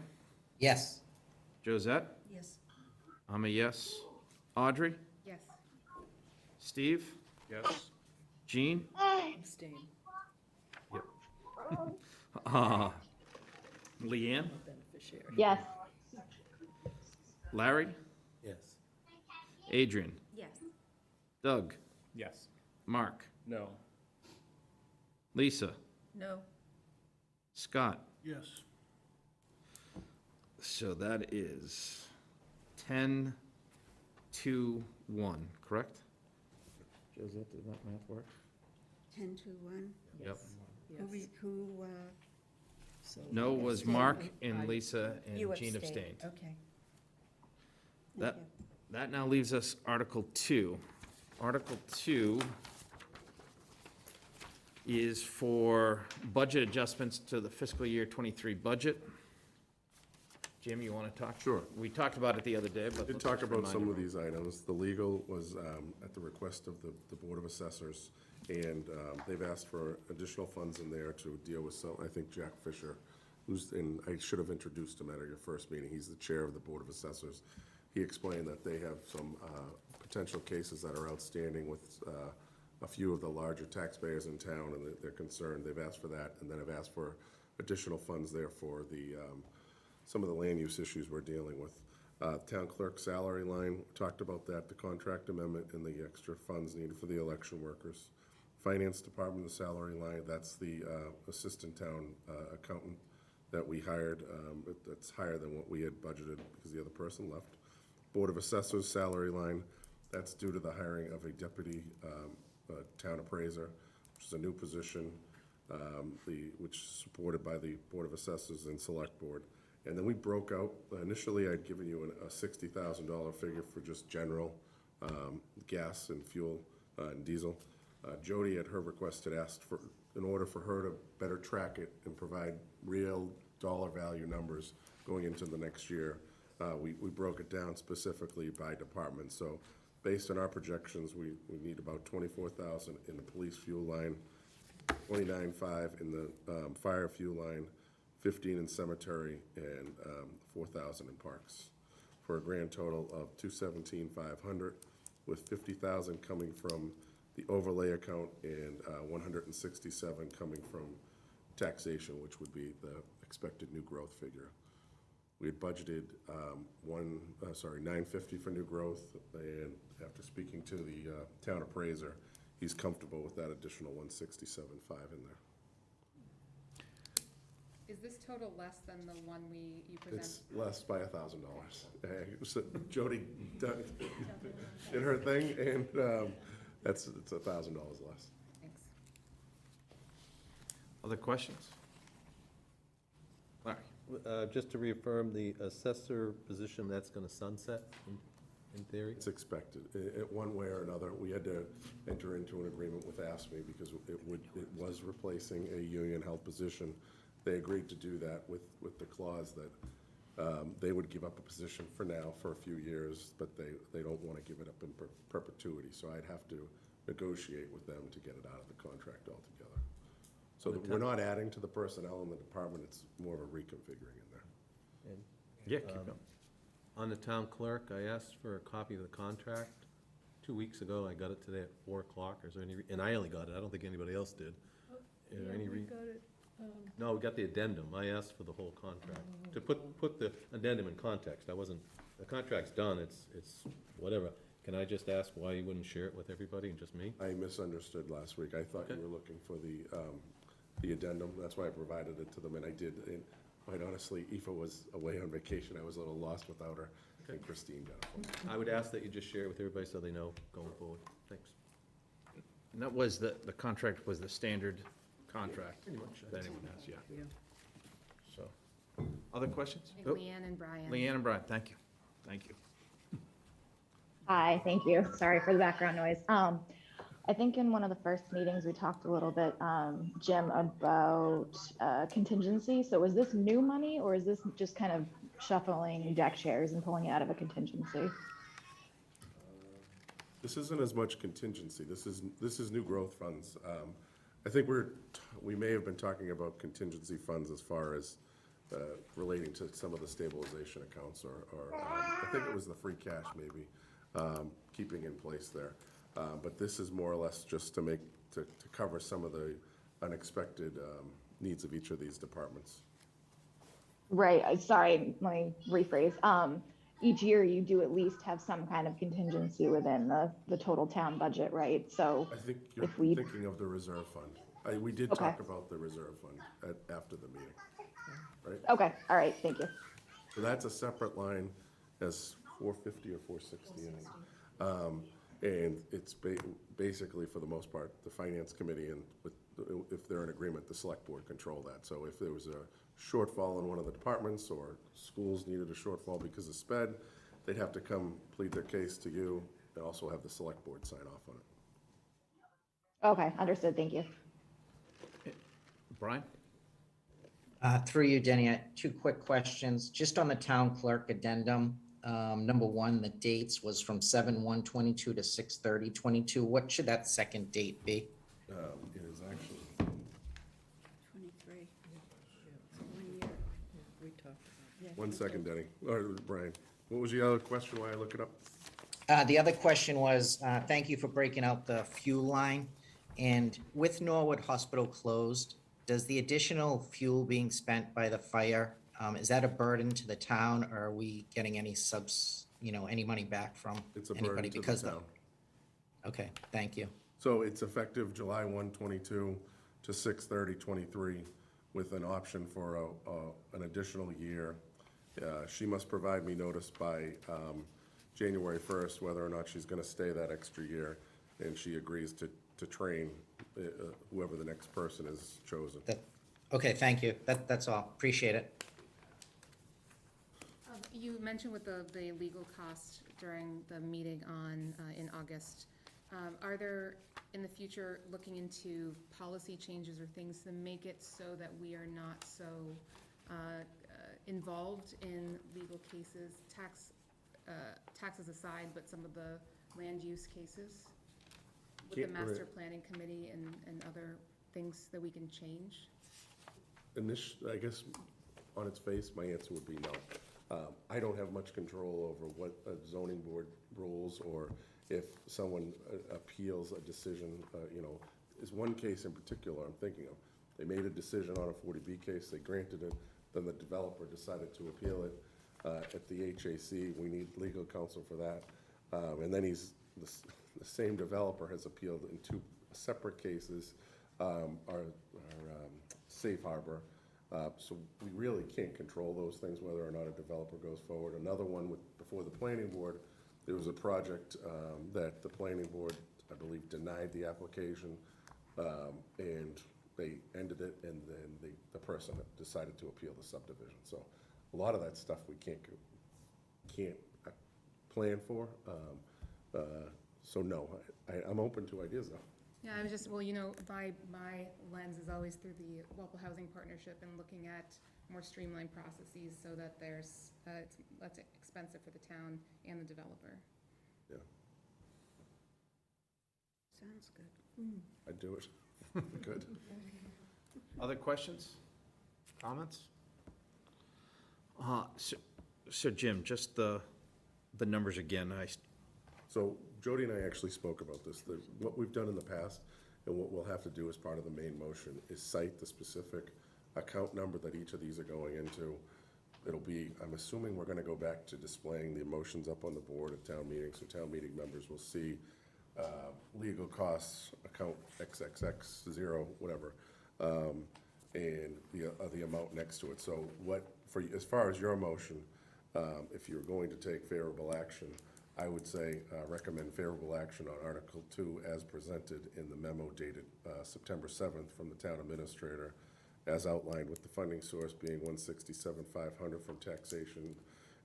Yes. Josette? Yes. I'm a yes. Audrey? Yes. Steve? Yes. Jean? Abstain. Leanne? Beneficiary. Yes. Larry? Yes. Adrian? Yes. Doug? Yes. Mark? No. Lisa? No. Scott? Yes. So that is 10-1, correct? Josette, did that math work? 10 to 1. Yep. So No was abstained. Mark and Lisa and You Jean abstained. Okay. That, Thank you. that now leaves us Article 2. Article 2 is for budget adjustments to the fiscal year '23 budget. Jim, you want to talk? Sure. We talked about it the other day, but. Did let's talk just about remind some of everyone. these items. The legal was at the request of the Board of Assessors, and they've asked for additional funds in there to deal with some, I think Jack Fisher, and I should have introduced him at your first meeting. He's the chair of the Board of Assessors. He explained that they have some potential cases that are outstanding with a few of the larger taxpayers in town, and they're concerned. They've asked for that, and then have asked for additional funds there for the some of the land use issues we're dealing with. Town clerk salary line, talked about that, the contract amendment and the extra funds needed for the election workers. Finance department, the salary line, that's the assistant town accountant that we hired. That's higher than what we had budgeted because the other person left. Board of Assessors salary line, that's due to the hiring of a deputy town appraiser, which is a new position, which is supported by the Board of Assessors and Select Board. And then we broke out, initially I'd given you a $60,000 figure for just general gas and fuel and diesel. Jody, at her request, had asked for, in order for her to better track it and provide real dollar value numbers going into the next year, we broke it down specifically by department. So Based on our projections, we need about 24,000 in the police fuel line, 29.5 in the fire fuel line, 15 in cemetery, and 4,000 in parks, for a grand total of 217,500, with 50,000 coming from the overlay account and 167 coming from taxation, which would be the expected new growth figure. We had budgeted $950 for new growth, and after speaking to the town appraiser, he's comfortable with that additional 167.5 in there. Is this total less than the one you presented? It's less by $1,000. So Jody did her thing, and it's $1,000 less. Thanks. Other questions? Larry? Just to reaffirm, the assessor position, that's gonna sunset in theory? It's expected, one way or another. We had to enter into an agreement with AFSCME because it was replacing a union-held position. They agreed to do that with the clause that they would give up a position for now for a few years, but they don't want to give it up in perpetuity. So I'd have to negotiate with them to get it out of the contract altogether. So we're not adding to the personnel in the department, it's more of a reconfiguring in there. Yeah, keep going. On the town clerk, I asked for a copy of the contract 2 weeks ago. I got it today at 4 o'clock. Is there any, and I only got it. I don't think anybody else did. Is there any No, we got the addendum. I asked for the whole contract. To put the addendum in context, the contract's done, it's whatever. Can I just ask why you wouldn't share it with everybody and just me? I misunderstood last week. I thought you were looking for the addendum. That's why I provided it to them, and I did. And quite honestly, Aoife was away on vacation. I was a little lost without her, and Christine got it. I would ask that you just share it with everybody so they know going forward. Thanks. And that was the contract was the standard contract that anyone has, yeah. So, other questions? I think Leanne and Brian. Leanne and Brian, thank you. Thank you. Hi, thank you. Sorry for the background noise. I think in one of the first meetings, we talked a little bit, Jim, about contingency. So is this new money, or is this just kind of shuffling deck chairs and pulling it out of a contingency? This isn't as much contingency. This is new growth funds. I think we may have been talking about contingency funds as far as relating to some of the stabilization accounts, or I think it was the free cash maybe, keeping in place there. But this is more or less just to cover some of the unexpected needs of each of these departments. Right, sorry, let me rephrase. Each year you do at least have some kind of contingency within the total town budget, right? So I think you're thinking of the reserve fund. We did talk about the reserve fund after the meeting, right? Okay, all right, thank you. So that's a separate line, as 450 or 460, I think. And it's basically, for the most part, the finance committee, and if they're in agreement, the select board control that. So if there was a shortfall in one of the departments, or schools needed a shortfall because of sped, they'd have to come plead their case to you, and also have the select board sign off on it. Okay, understood, thank you. Brian? Through you, Denny, I had 2 quick questions. Just on the town clerk addendum, number 1, the dates was from 7/1/22 to 6/30/22. What should that second date be? It is actually 23. It's 1 year. We talked about. One second, Denny, or Brian. What was the other question while I look it up? The other question was, thank you for breaking out the fuel line. And with Norwood Hospital closed, does the additional fuel being spent by the fire, is that a burden to the town, or are we getting any any money back from It's a anybody burden to because the of? town. Okay, thank you. So it's effective July 1/22 to 6/30/23, with an option for an additional year. She must provide me notice by January 1st whether or not she's going to stay that extra year, and she agrees to train whoever the next person is chosen. Okay, thank you. That's all. Appreciate it. You mentioned with the legal cost during the meeting in August. Are there, in the future, looking into policy changes or things to make it so that we are not so involved in legal cases, taxes aside, but some of the land use cases with the master planning committee and other things that we can change? And this, I guess, on its face, my answer would be no. I don't have much control over what a zoning board rules, or if someone appeals a decision, is one case in particular I'm thinking of. They made a decision on a 40B case, they granted it, then the developer decided to appeal it. At the HAC, we need legal counsel for that. And then the same developer has appealed in two separate cases, our safe harbor. So we really can't control those things, whether or not a developer goes forward. Another one before the planning board, there was a project that the planning board, I believe, denied the application, and they ended it, and then the person decided to appeal the subdivision. So a lot of that stuff we can't plan for. So no, I'm open to ideas though. Yeah, I was just, well, my lens is always through the Walpole Housing Partnership and looking at more streamlined processes so that it's less expensive for the town and the developer. Yeah, Sounds good. I'd do it. Good. Other questions, comments? So Jim, just the numbers again, So Jody and I actually spoke about this. What we've done in the past, and what we'll have to do as part of the main motion, is cite the specific account number that each of these are going into. It'll be, I'm assuming we're gonna go back to displaying the motions up on the board at town meetings, so town meeting members will see legal costs, account XXX0, whatever, and the amount next to it. So as far as your motion, if you're going to take favorable action, I would say recommend favorable action on Article 2 as presented in the memo dated September 7th from the town administrator, as outlined, with the funding source being $167,500 from taxation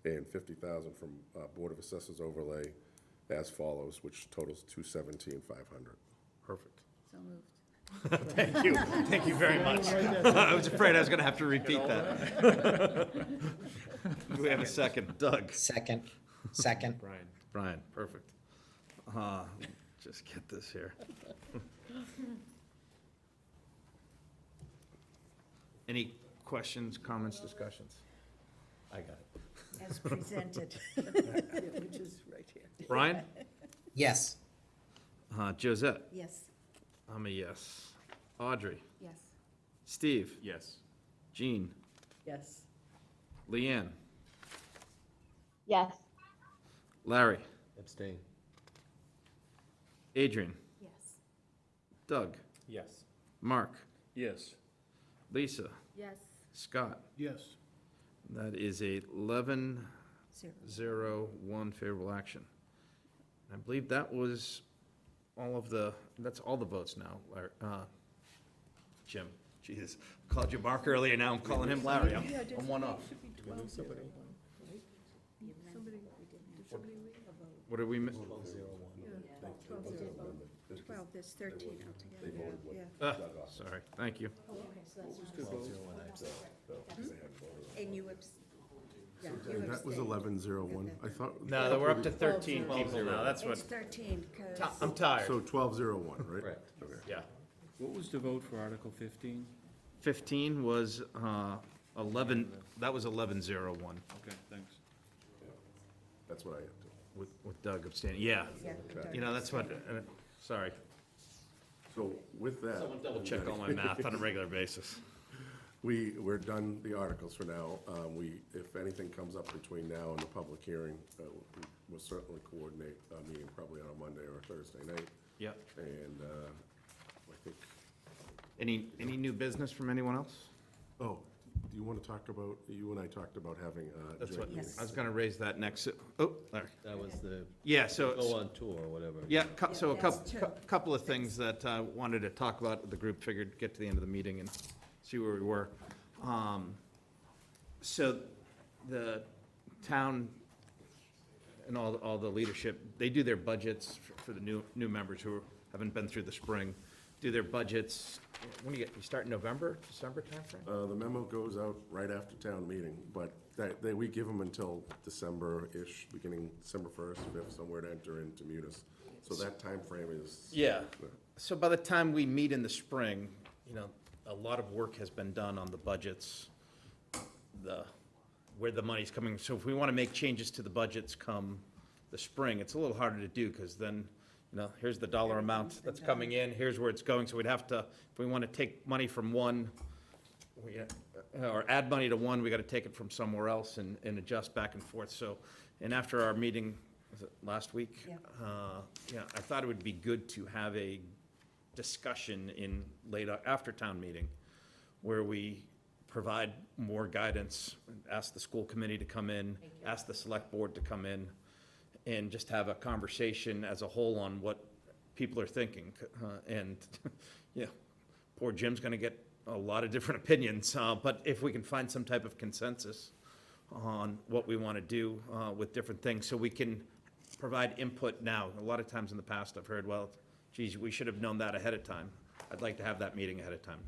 and $50,000 from Board of Assessors overlay, as follows, which totals $217,500. Perfect. So moved. Thank you very much. I was afraid I was gonna have to repeat that. Do we have a second? Doug? Second. Brian, perfect. Just get this here. Any questions, comments, discussions? I got it. As presented, which is right here. Brian? Yes. Josette? Yes. I'm a yes. Audrey? Yes. Steve? Yes. Jean? Yes. Leanne? Yes. Larry? Abstain. Adrian? Yes. Doug? Yes. Mark? Yes. Lisa? Yes. Scott? Yes. That is a 11-0-1 favorable action. I believe that was that's all the votes now, Larry. Jim, Jesus, called you Mark earlier, now I'm calling him Larry, I'm one off. What did we miss? 12, there's 13 altogether. They voted what? Yeah. Sorry, thank you. Oh, okay, so that's. And you yeah, you And that was abstained. 11-0-1. I thought. No, we're up to 13 people now, that's what, It's 13, because. I'm tired. So 12-0-1, right? Correct. Okay. Yeah. What was the vote for Article 15? 15 was 11, that was 11-0-1 Okay, thanks. That's what I have to. with Doug abstaining, yeah. Yeah, You know, that's what, sorry. So with that. Someone double check all my math on a regular basis. We're done the articles for now. If anything comes up between now and the public hearing, we'll certainly coordinate a meeting probably on a Monday or a Thursday night. Yep. And I think, Any new business from anyone else? do you want to talk about, you and I talked about having a That's joint what, meeting. Yes. I was gonna raise that next, oh, Larry. That was the Yeah, so, go on tour or whatever. yeah, so a That's two. couple of things that I wanted to talk about, the group figured get to the end of the meeting and see where we were. So the town and all the leadership, they do their budgets for the new members who haven't been through the spring, do their budgets, when you start in November, December timeframe? The memo goes out right after town meeting, but we give them until December-ish, beginning December 1st, if somewhere to enter into munis. So that time frame is. Yeah. So by the time we meet in the spring, you know, a lot of work has been done on the budgets, where the money's coming. So if we want to make changes to the budgets come the spring, it's a little harder to do, because then, you know, here's the dollar amount that's coming in, here's where it's going. So we'd have to, if we want to take money from one, or add money to one, we got to take it from somewhere else and adjust back and forth. So, and after our meeting, was it last week? Yeah. Yeah, I thought it would be good to have a discussion in after town meeting, where we provide more guidance, ask the school committee to come in, ask the select board to come in, and just have a conversation as a whole on what people are thinking. And, yeah, poor Jim's gonna get a lot of different opinions, but if we can find some type of consensus on what we want to do with different things, so we can provide input now. A lot of times in the past, I've heard, well, geez, we should have known that ahead of time. I'd like to have that meeting ahead of time.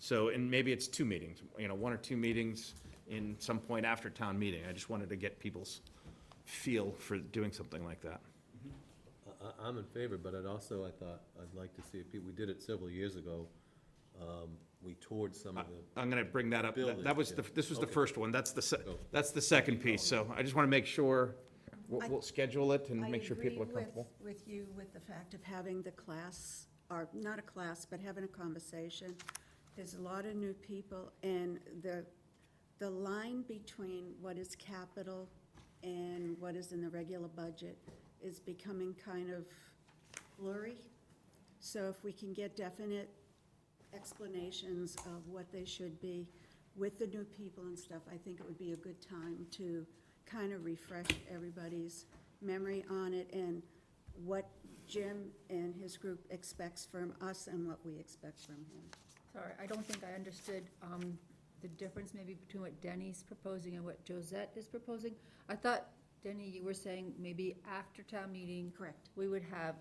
So, and maybe it's 2 meetings, you know, 1 or 2 meetings in some point after town meeting. I just wanted to get people's feel for doing something like that. I'm in favor, but I thought, I'd like to see, we did it several years ago. We toured some of the. I'm gonna bring that up. That was this was the Okay. first one. That's the second piece. So I just want to make sure we'll schedule it and make sure people are comfortable. I agree with you with the fact of having the class, or not a class, but having a conversation. There's a lot of new people, and the line between what is capital and what is in the regular budget is becoming kind of blurry. So if we can get definite explanations of what they should be with the new people and stuff, I think it would be a good time to kind of refresh everybody's memory on it and what Jim and his group expects from us and what we expect from him. Sorry, I don't think I understood the difference maybe between what Denny's proposing and what Josette is proposing. I thought, Denny, you were saying maybe after town meeting. Correct. We would have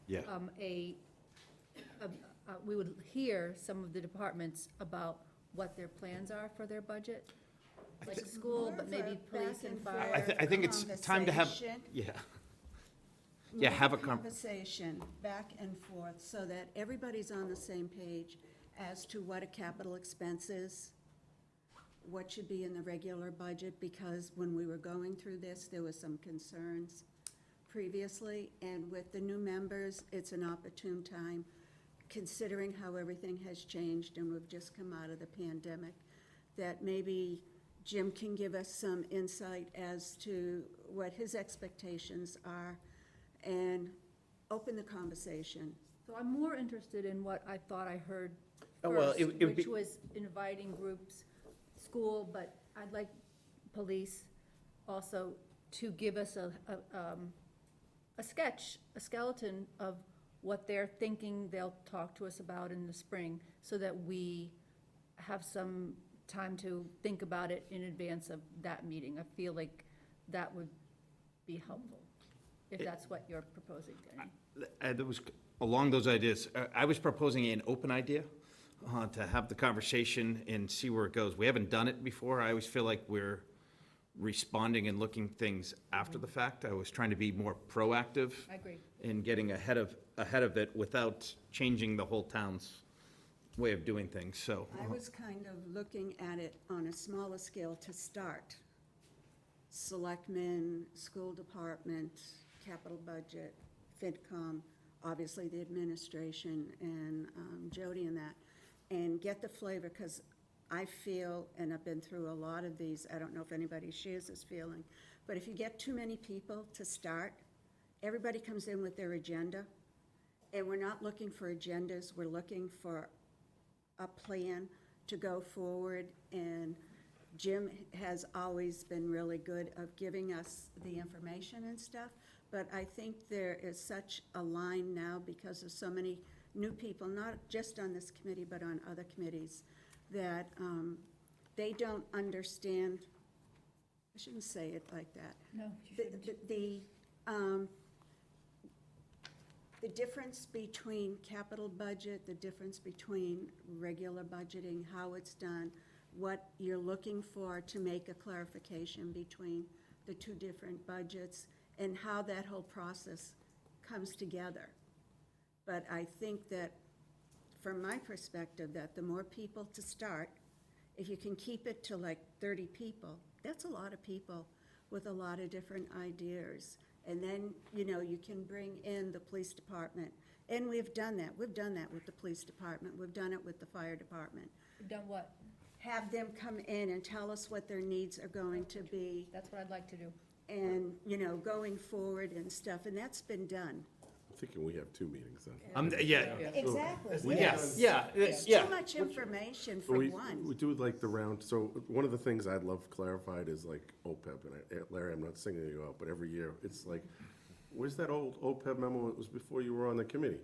Yeah. we would hear some of the departments about what their plans are for their budget, like school, but maybe police and fire. I think it's time to have, yeah. Yeah, have a conversation back and forth so that everybody's on the same page as to what a capital expense is, what should be in the regular budget, because when we were going through this, there was some concerns previously, and with the new members, it's an opportune time, considering how everything has changed and we've just come out of the pandemic, that maybe Jim can give us some insight as to what his expectations are and open the conversation. So I'm more interested in what I thought I heard Oh, well, first, it would be- which was inviting groups, school, but I'd like police also to give us a sketch, a skeleton of what they're thinking they'll talk to us about in the spring, so that we have some time to think about it in advance of that meeting. I feel like that would be helpful, if that's what you're proposing, Danny. There was, along those ideas, I was proposing an open idea to have the conversation and see where it goes. We haven't done it before. I always feel like we're responding and looking things after the fact. I was trying to be more proactive. I agree. In getting ahead of it without changing the whole town's way of doing things, so. I was kind of looking at it on a smaller scale to start. Selectmen, school department, capital budget, FinCom, obviously the administration, and Jody and that, and get the flavor, because I feel, and I've been through a lot of these, I don't know if anybody shares this feeling, but if you get too many people to start, everybody comes in with their agenda, and we're not looking for agendas, we're looking for a plan to go forward, and Jim has always been really good of giving us the information and stuff, but I think there is such a line now because of so many new people, not just on this committee, but on other committees, that they don't understand, I shouldn't say it like that. No, you shouldn't. The difference between capital budget, the difference between regular budgeting, how it's done, what you're looking for to make a clarification between the two different budgets and how that whole process comes together. But I think that, from my perspective, that the more people to start, if you can keep it to like 30 people, that's a lot of people with a lot of different ideas. And then, you know, you can bring in the police department. And we've done that. We've done that with the police department. We've done it with the fire department. Done what? Have them come in and tell us what their needs are going to be. That's what I'd like to do. And, you know, going forward and stuff, and that's been done. I'm thinking we have 2 meetings then. Yeah. Exactly, Yes, yes. yeah, It's yeah. too much information So for we one. do like the round, so one of the things I'd love clarified is like OPEB, and Larry, I'm not singling you out, but every year, it's like, where's that old OPEB memo? It was before you were on the committee.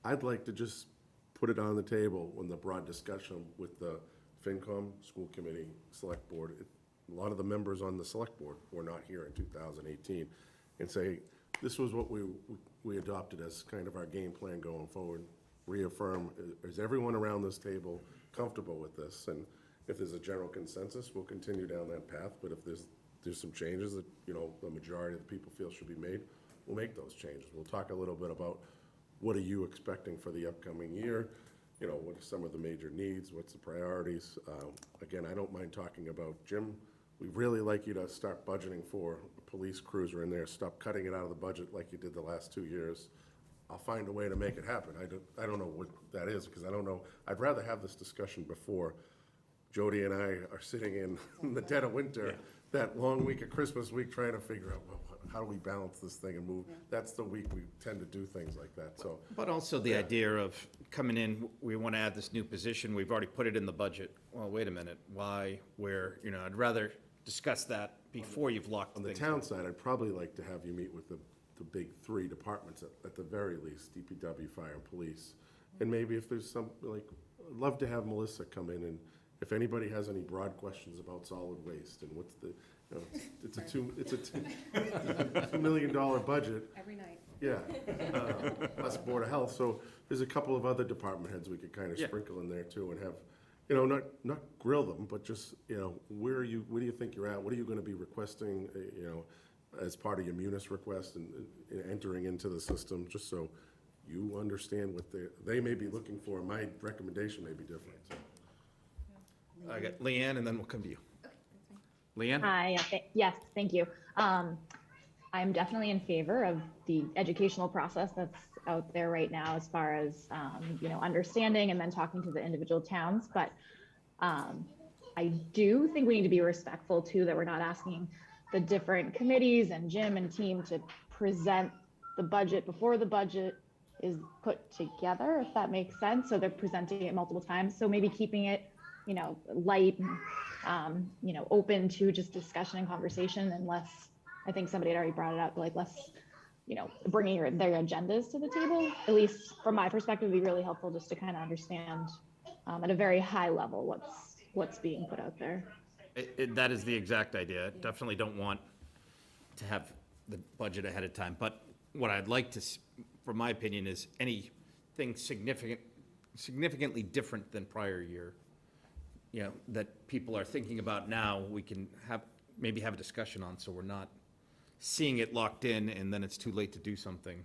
I'd like to just put it on the table when the broad discussion with the FinCom, school committee, select board. A lot of the members on the select board were not here in 2018, and say, this was what we adopted as kind of our game plan going forward. Reaffirm, is everyone around this table comfortable with this? And if there's a general consensus, we'll continue down that path, but if there's some changes that, you know, the majority of the people feel should be made, we'll make those changes. We'll talk a little bit about what are you expecting for the upcoming year? You know, what are some of the major needs? What's the priorities? Again, I don't mind talking about, Jim, we'd really like you to start budgeting for a police cruiser in there. Stop cutting it out of the budget like you did the last 2 years. I'll find a way to make it happen. I don't know what that is, because I don't know. I'd rather have this discussion before Jody and I are sitting in the dead of winter, that long week of Christmas week, trying to figure out, well, how do we balance this thing and move? That's the week we tend to do things like that, so. But also the idea of coming in, we want to add this new position, we've already put it in the budget. Well, wait a minute, why, where, you know, I'd rather discuss that before you've locked On the things. town side, I'd probably like to have you meet with the big 3 departments at the very least, DPW, fire, and police. And maybe if there's some, like, I'd love to have Melissa come in, and if anybody has any broad questions about solid waste and what's the, you know, it's a $2 million budget. Every night. Yeah, plus Board of Health, so there's a couple of other department heads we could kind of sprinkle in there too and have, you know, not grill them, but just, you know, where do you think you're at? What are you gonna be requesting, you know, as part of your munis request and entering into the system, just so you understand what they may be looking for. My recommendation may be different. I got Leanne, and then we'll come to you. Leanne? Hi, yes, thank you. I'm definitely in favor of the educational process that's out there right now as far as, you know, understanding and then talking to the individual towns. But I do think we need to be respectful too, that we're not asking the different committees and Jim and team to present the budget before the budget is put together, if that makes sense. So they're presenting it multiple times. So maybe keeping it, you know, light, you know, open to just discussion and conversation, and less, I think somebody had already brought it up, like less, you know, bringing their agendas to the table. At least from my perspective, would be really helpful just to kind of understand at a very high level what's being put out there. That is the exact idea. Definitely don't want to have the budget ahead of time. But what I'd like to, from my opinion, is anything significantly different than prior year, you know, that people are thinking about now, we can maybe have a discussion on, so we're not seeing it locked in and then it's too late to do something.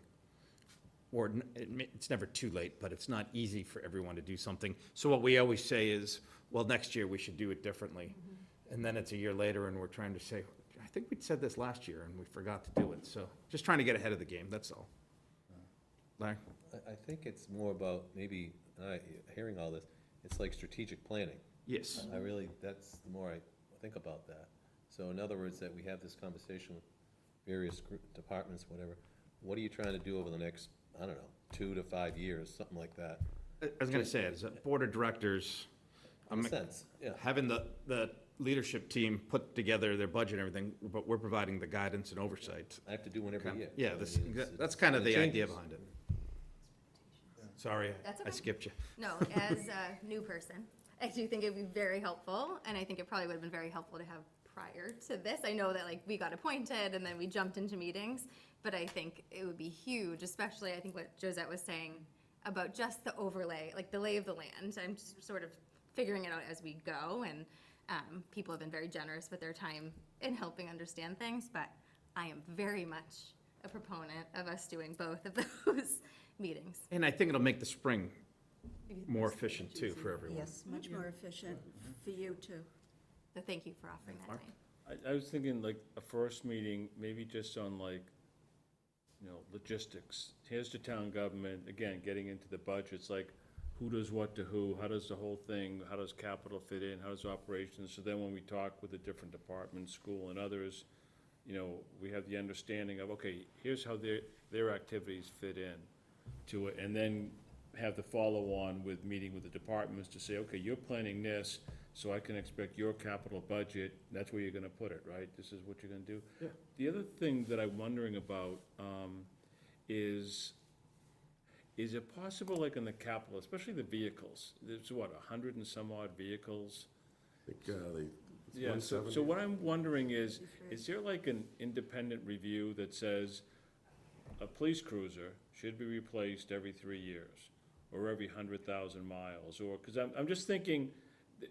Or it's never too late, but it's not easy for everyone to do something. So what we always say is, well, next year we should do it differently. And then it's a year later and we're trying to say, I think we said this last year and we forgot to do it. So just trying to get ahead of the game, that's all. Larry? I think it's more about maybe, hearing all this, it's like strategic planning. Yes. I really, that's the more I think about that. So in other words, that we have this conversation with various departments, whatever. What are you trying to do over the next, I don't know, 2 to 5 years, something like that? I was gonna say, as a board of directors, In a sense, yeah. having the leadership team put together their budget and everything, but we're providing the guidance and oversight. I have to do one every year. Yeah, So, I mean, that's kind of it the idea changes. behind it. Sorry, That's I okay. skipped you. No, as a new person, I do think it'd be very helpful, and I think it probably would have been very helpful to have prior to this. I know that, like, we got appointed and then we jumped into meetings, but I think it would be huge, especially I think what Josette was saying about just the overlay, like the lay of the land. I'm just sort of figuring it out as we go, and People have been very generous with their time in helping understand things, but I am very much a proponent of us doing both of those meetings. And I think it'll make the spring more efficient too for everyone. Yes, much more efficient for you too. So thank you for offering that Mark? time. I was thinking like a first meeting, maybe just on like, logistics. Here's the town government, again, getting into the budgets, like who does what to who, how does the whole thing, how does capital fit in, how does operations? So then when we talk with the different departments, school and others, we have the understanding of, okay, here's how their activities fit in to it. And then have the follow-on with meeting with the departments to say, okay, you're planning this, so I can expect your capital budget, that's where you're gonna put it, right? This is what you're gonna do. Yeah. The other thing that I'm wondering about, is it possible, like in the capital, especially the vehicles, there's what, 100 and some odd vehicles? I think, it's Yeah, so 170. what I'm wondering is there like an independent review that says a police cruiser should be replaced every 3 years, or every 100,000 miles, or, because I'm just thinking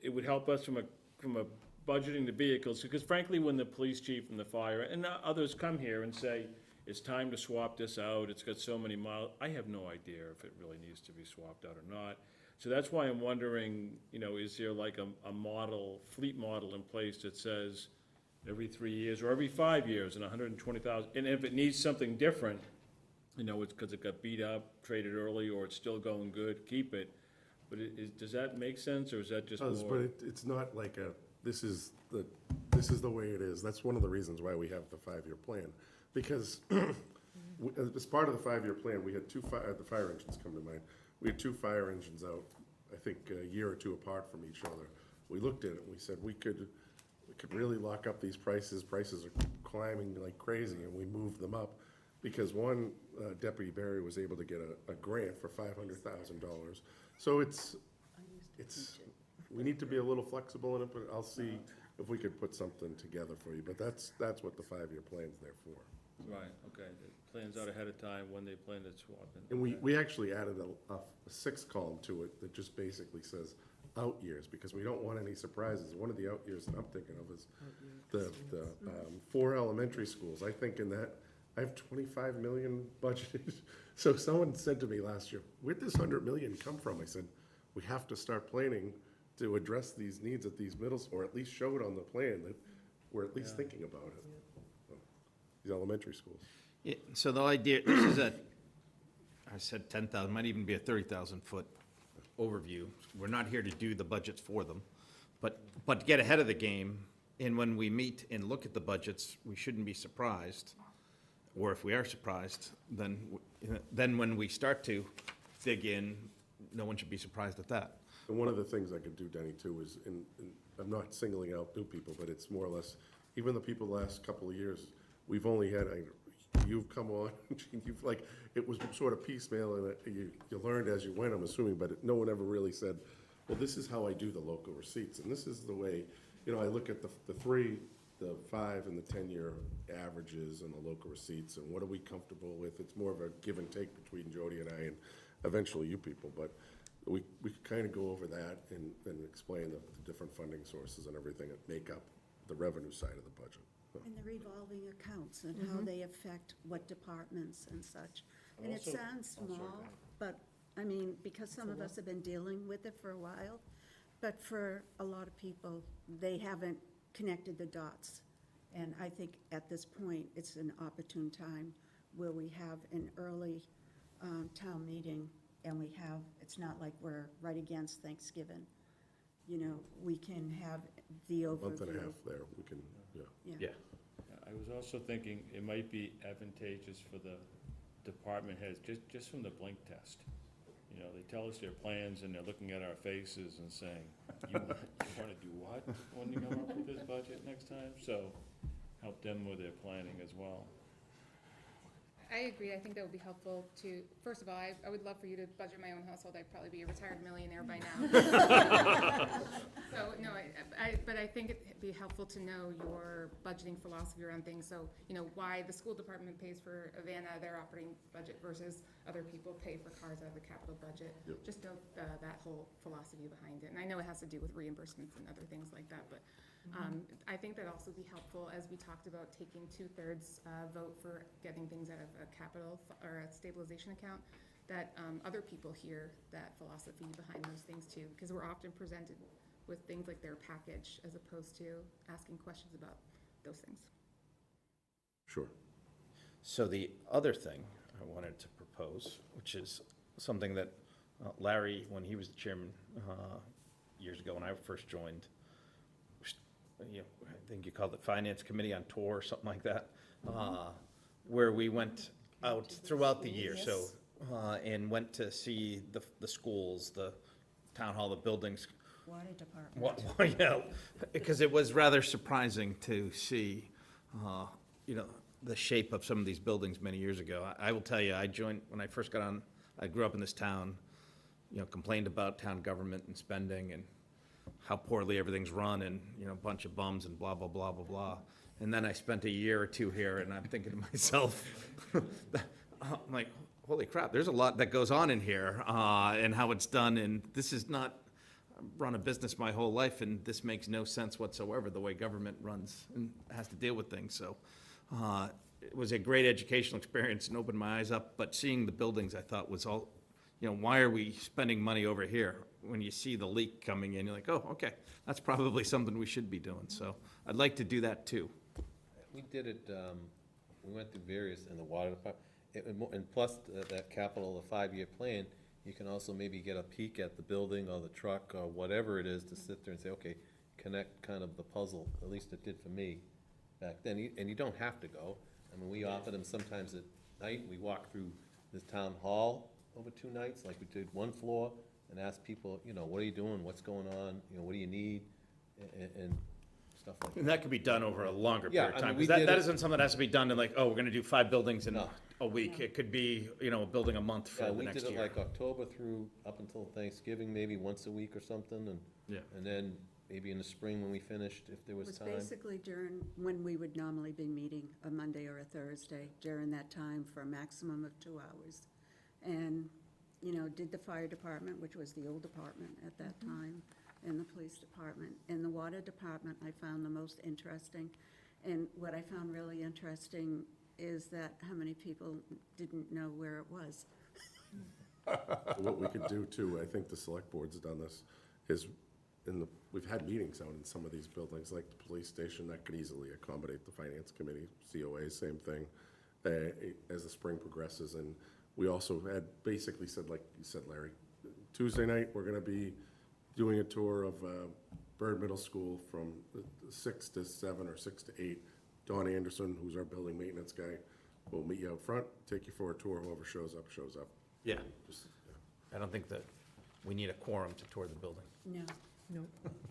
it would help us from a budgeting the vehicles, because frankly, when the police chief and the fire, and others come here and say, it's time to swap this out, it's got so many miles, I have no idea if it really needs to be swapped out or not. So that's why I'm wondering, is there like a model, fleet model in place that says every 3 years or every 5 years and 120,000, and if it needs something different, it's because it got beat up, traded early, or it's still going good, keep it. But does that make sense, or is that just more? But it's not like this is the way it is. That's one of the reasons why we have the 5-year plan. Because as part of the 5-year plan, we had the fire engines come to mind. We had 2 fire engines out, I think, a year or 2 apart from each other. We looked at it and we said, we could really lock up these prices. Prices are climbing like crazy, and we moved them up. Because one, Deputy Barry was able to get a grant for $500,000. So we need to be a little flexible in it, but I'll see if we could put something together for you. But that's what the 5-year plan's there for. Right, okay, the plan's out ahead of time when they plan to swap it. And we actually added a 6th column to it that just basically says out years, because we don't want any surprises. One of the out years that I'm thinking of is the 4 elementary schools. I think in that, I have 25 million budgeted. So someone said to me last year, where'd this 100 million come from? I said, we have to start planning to address these needs at these middles, or at least show it on the plan that we're at least thinking about it. These elementary schools. Yeah, so the idea, this is I said 10,000, might even be a 30,000-foot overview. We're not here to do the budgets for them, but to get ahead of the game, and when we meet and look at the budgets, we shouldn't be surprised, or if we are surprised, then when we start to dig in, no one should be surprised at that. And one of the things I could do, Denny, too, is, and I'm not singling out new people, but it's more or less, even the people the last couple of years, we've only had, you've come on, you've like, it was sort of piecemeal, and you learned as you went, I'm assuming, but no one ever really said, well, this is how I do the local receipts, and this is the way, I look at the 3, the 5, and the 10-year averages and the local receipts, and what are we comfortable with? It's more of a give and take between Jody and I, and eventually you people, but we could kind of go over that and explain the different funding sources and everything that make up the revenue side of the budget. And the revolving accounts and how they affect what departments and such. And it Also- sounds small, but, I mean, because some of us have been dealing with it for a while, but for a lot of people, they haven't connected the dots. And I think at this point, it's an opportune time where we have an early town meeting, and it's not like we're right against Thanksgiving. We can have the overview. Month and a half there, we can, Yeah. I was also thinking it might be advantageous for the department heads, just from the blink test. They tell us their plans and they're looking at our faces and saying, you wanna do what when you come up with this budget next time? So help them with their planning as well. I agree. I think that would be helpful to, first of all, I would love for you to budget my own household. I'd probably be a retired millionaire by now. So, no, but I think it'd be helpful to know your budgeting philosophy around things. So, why the school department pays for a van out of their operating budget versus other people pay for cars out of the capital budget. Yep. Just know that whole philosophy behind it. And I know it has to do with reimbursements and other things like that, but I think that'd also be helpful as we talked about taking 2/3 vote for getting things out of a capital or a stabilization account, that other people hear that philosophy behind those things too, because we're often presented with things like their package as opposed to asking questions about those things. Sure. So the other thing I wanted to propose, which is something that Larry, when he was the chairman years ago when I first joined, I think you called it Finance Committee on Tour or something like that, where we went out throughout the year, so, and went to see the schools, the town hall, the buildings. Water department. Yeah, because it was rather surprising to see, the shape of some of these buildings many years ago. I will tell you, when I first got on, I grew up in this town, complained about town government and spending and how poorly everything's run and, a bunch of bums and blah, blah, blah, blah, blah. And then I spent a year or two here and I'm thinking to myself, I'm like, holy crap, there's a lot that goes on in here and how it's done. And this is not, I've run a business my whole life and this makes no sense whatsoever, the way government runs and has to deal with things. So it was a great educational experience and opened my eyes up. But seeing the buildings, I thought was all, why are we spending money over here? When you see the leak coming in, you're like, oh, okay, that's probably something we should be doing. So I'd like to do that too. We did it, we went through various in the water department, and plus that capital, the 5-year plan, you can also maybe get a peek at the building or the truck or whatever it is to sit there and say, okay, connect kind of the puzzle, at least it did for me back then. And you don't have to go. I mean, we offer them sometimes at night, we walk through this town hall over 2 nights, like we did one floor, and ask people, what are you doing, what's going on, what do you need, and stuff like that. And that could be done over a longer Yeah, period of I mean, time, we because did that it- isn't something that has to be done in like, oh, we're gonna do 5 buildings in No. a week. It could be, a building a month for Yeah, the we next did it year. like October through up until Thanksgiving, maybe once a week or something, and Yeah. and then maybe in the spring when we finished, if there It was was time. basically when we would normally be meeting, a Monday or a Thursday, during that time for a maximum of 2 hours. And, did the fire department, which was the old department at that time, and the police department. And the water department I found the most interesting. And what I found really interesting is that how many people didn't know where it was. What we could do too, I think the select board's done this, is we've had meetings out in some of these buildings, like the police station, that could easily accommodate the finance committee, COA, same thing, as the spring progresses. And we also had basically said, like you said, Larry, Tuesday night, we're gonna be doing a tour of Bird Middle School from 6 to 7 or 6 to 8. Don Anderson, who's our building maintenance guy, will meet you out front, take you for a tour. Whoever shows up, shows up. Yeah, Just, I don't think that we need a quorum to tour the building. No.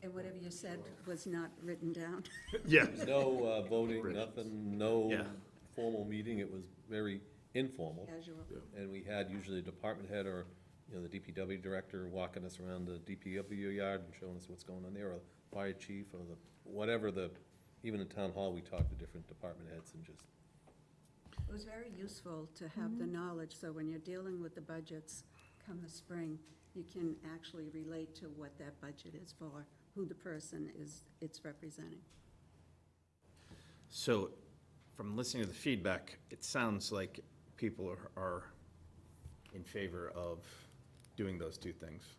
And whatever you said was not written down. Yeah. No voting, nothing, no Yeah. formal meeting, it was very informal. Casual. And we had usually a department head or, the DPW director walking us around the DPW yard and showing us what's going on there, or fire chief, or even in town hall, we talked to different department heads and just. It was very useful to have the knowledge, so when you're dealing with the budgets come the spring, you can actually relate to what that budget is for, who the person is it's representing. So, from listening to the feedback, it sounds like people are in favor of doing those 2 things.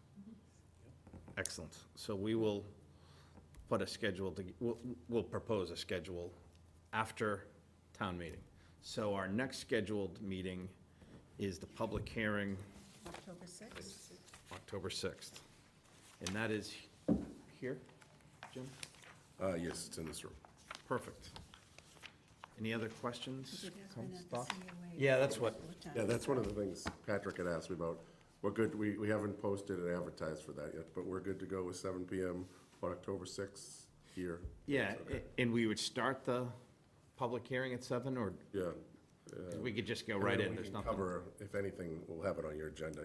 Excellent. So we will put a schedule, we'll propose a schedule after town meeting. So our next scheduled meeting is the public hearing, October 6th? October 6th. And that is here, Jim? yes, it's in this room. Perfect. Any other questions? Is it has been comments, at the thoughts? COA Yeah, that's what, Yeah, that's one of the things Patrick had asked me about. We're good, we haven't posted and advertised for that yet, but we're good to go with 7 PM on October 6th here. yeah, That's okay. and we would start the public hearing at 7, or Yeah, We could just go right in, we there's can nothing. Cover, if anything, we'll have it on your agenda,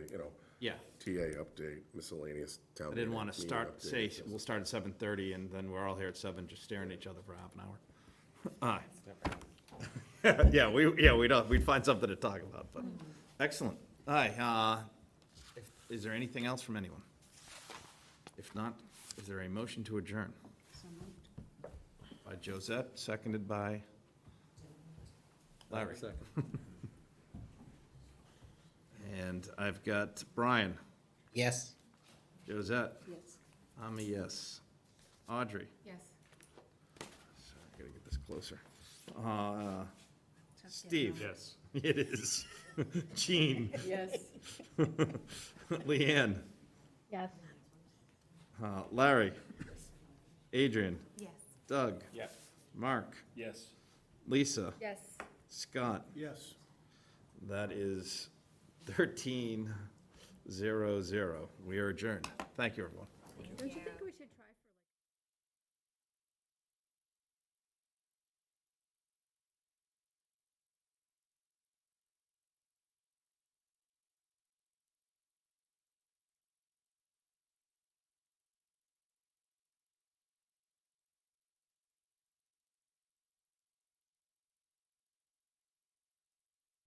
Yeah, TA update, miscellaneous town. I didn't want to meeting start, update, say, et cetera. we'll start at 7:30 and then we're all here at 7 just staring at each other for half an hour. Aye. Yeah, we'd find something to talk about, but, excellent. Aye, is there anything else from anyone? If not, is there a motion to adjourn? By Josette, seconded by Larry. Second. And I've got Brian, Yes. Josette, Yes. I'm a yes. Audrey, Yes. sorry, I gotta get this closer. Steve? Yes. It is. Jean? Yes. Leanne? Yes. Larry? Adrian? Yes. Doug? Yes. Mark? Yes. Lisa? Yes. Scott? Yes. That is 13-0-0. We are adjourned. Thank you, everyone. Don't you think we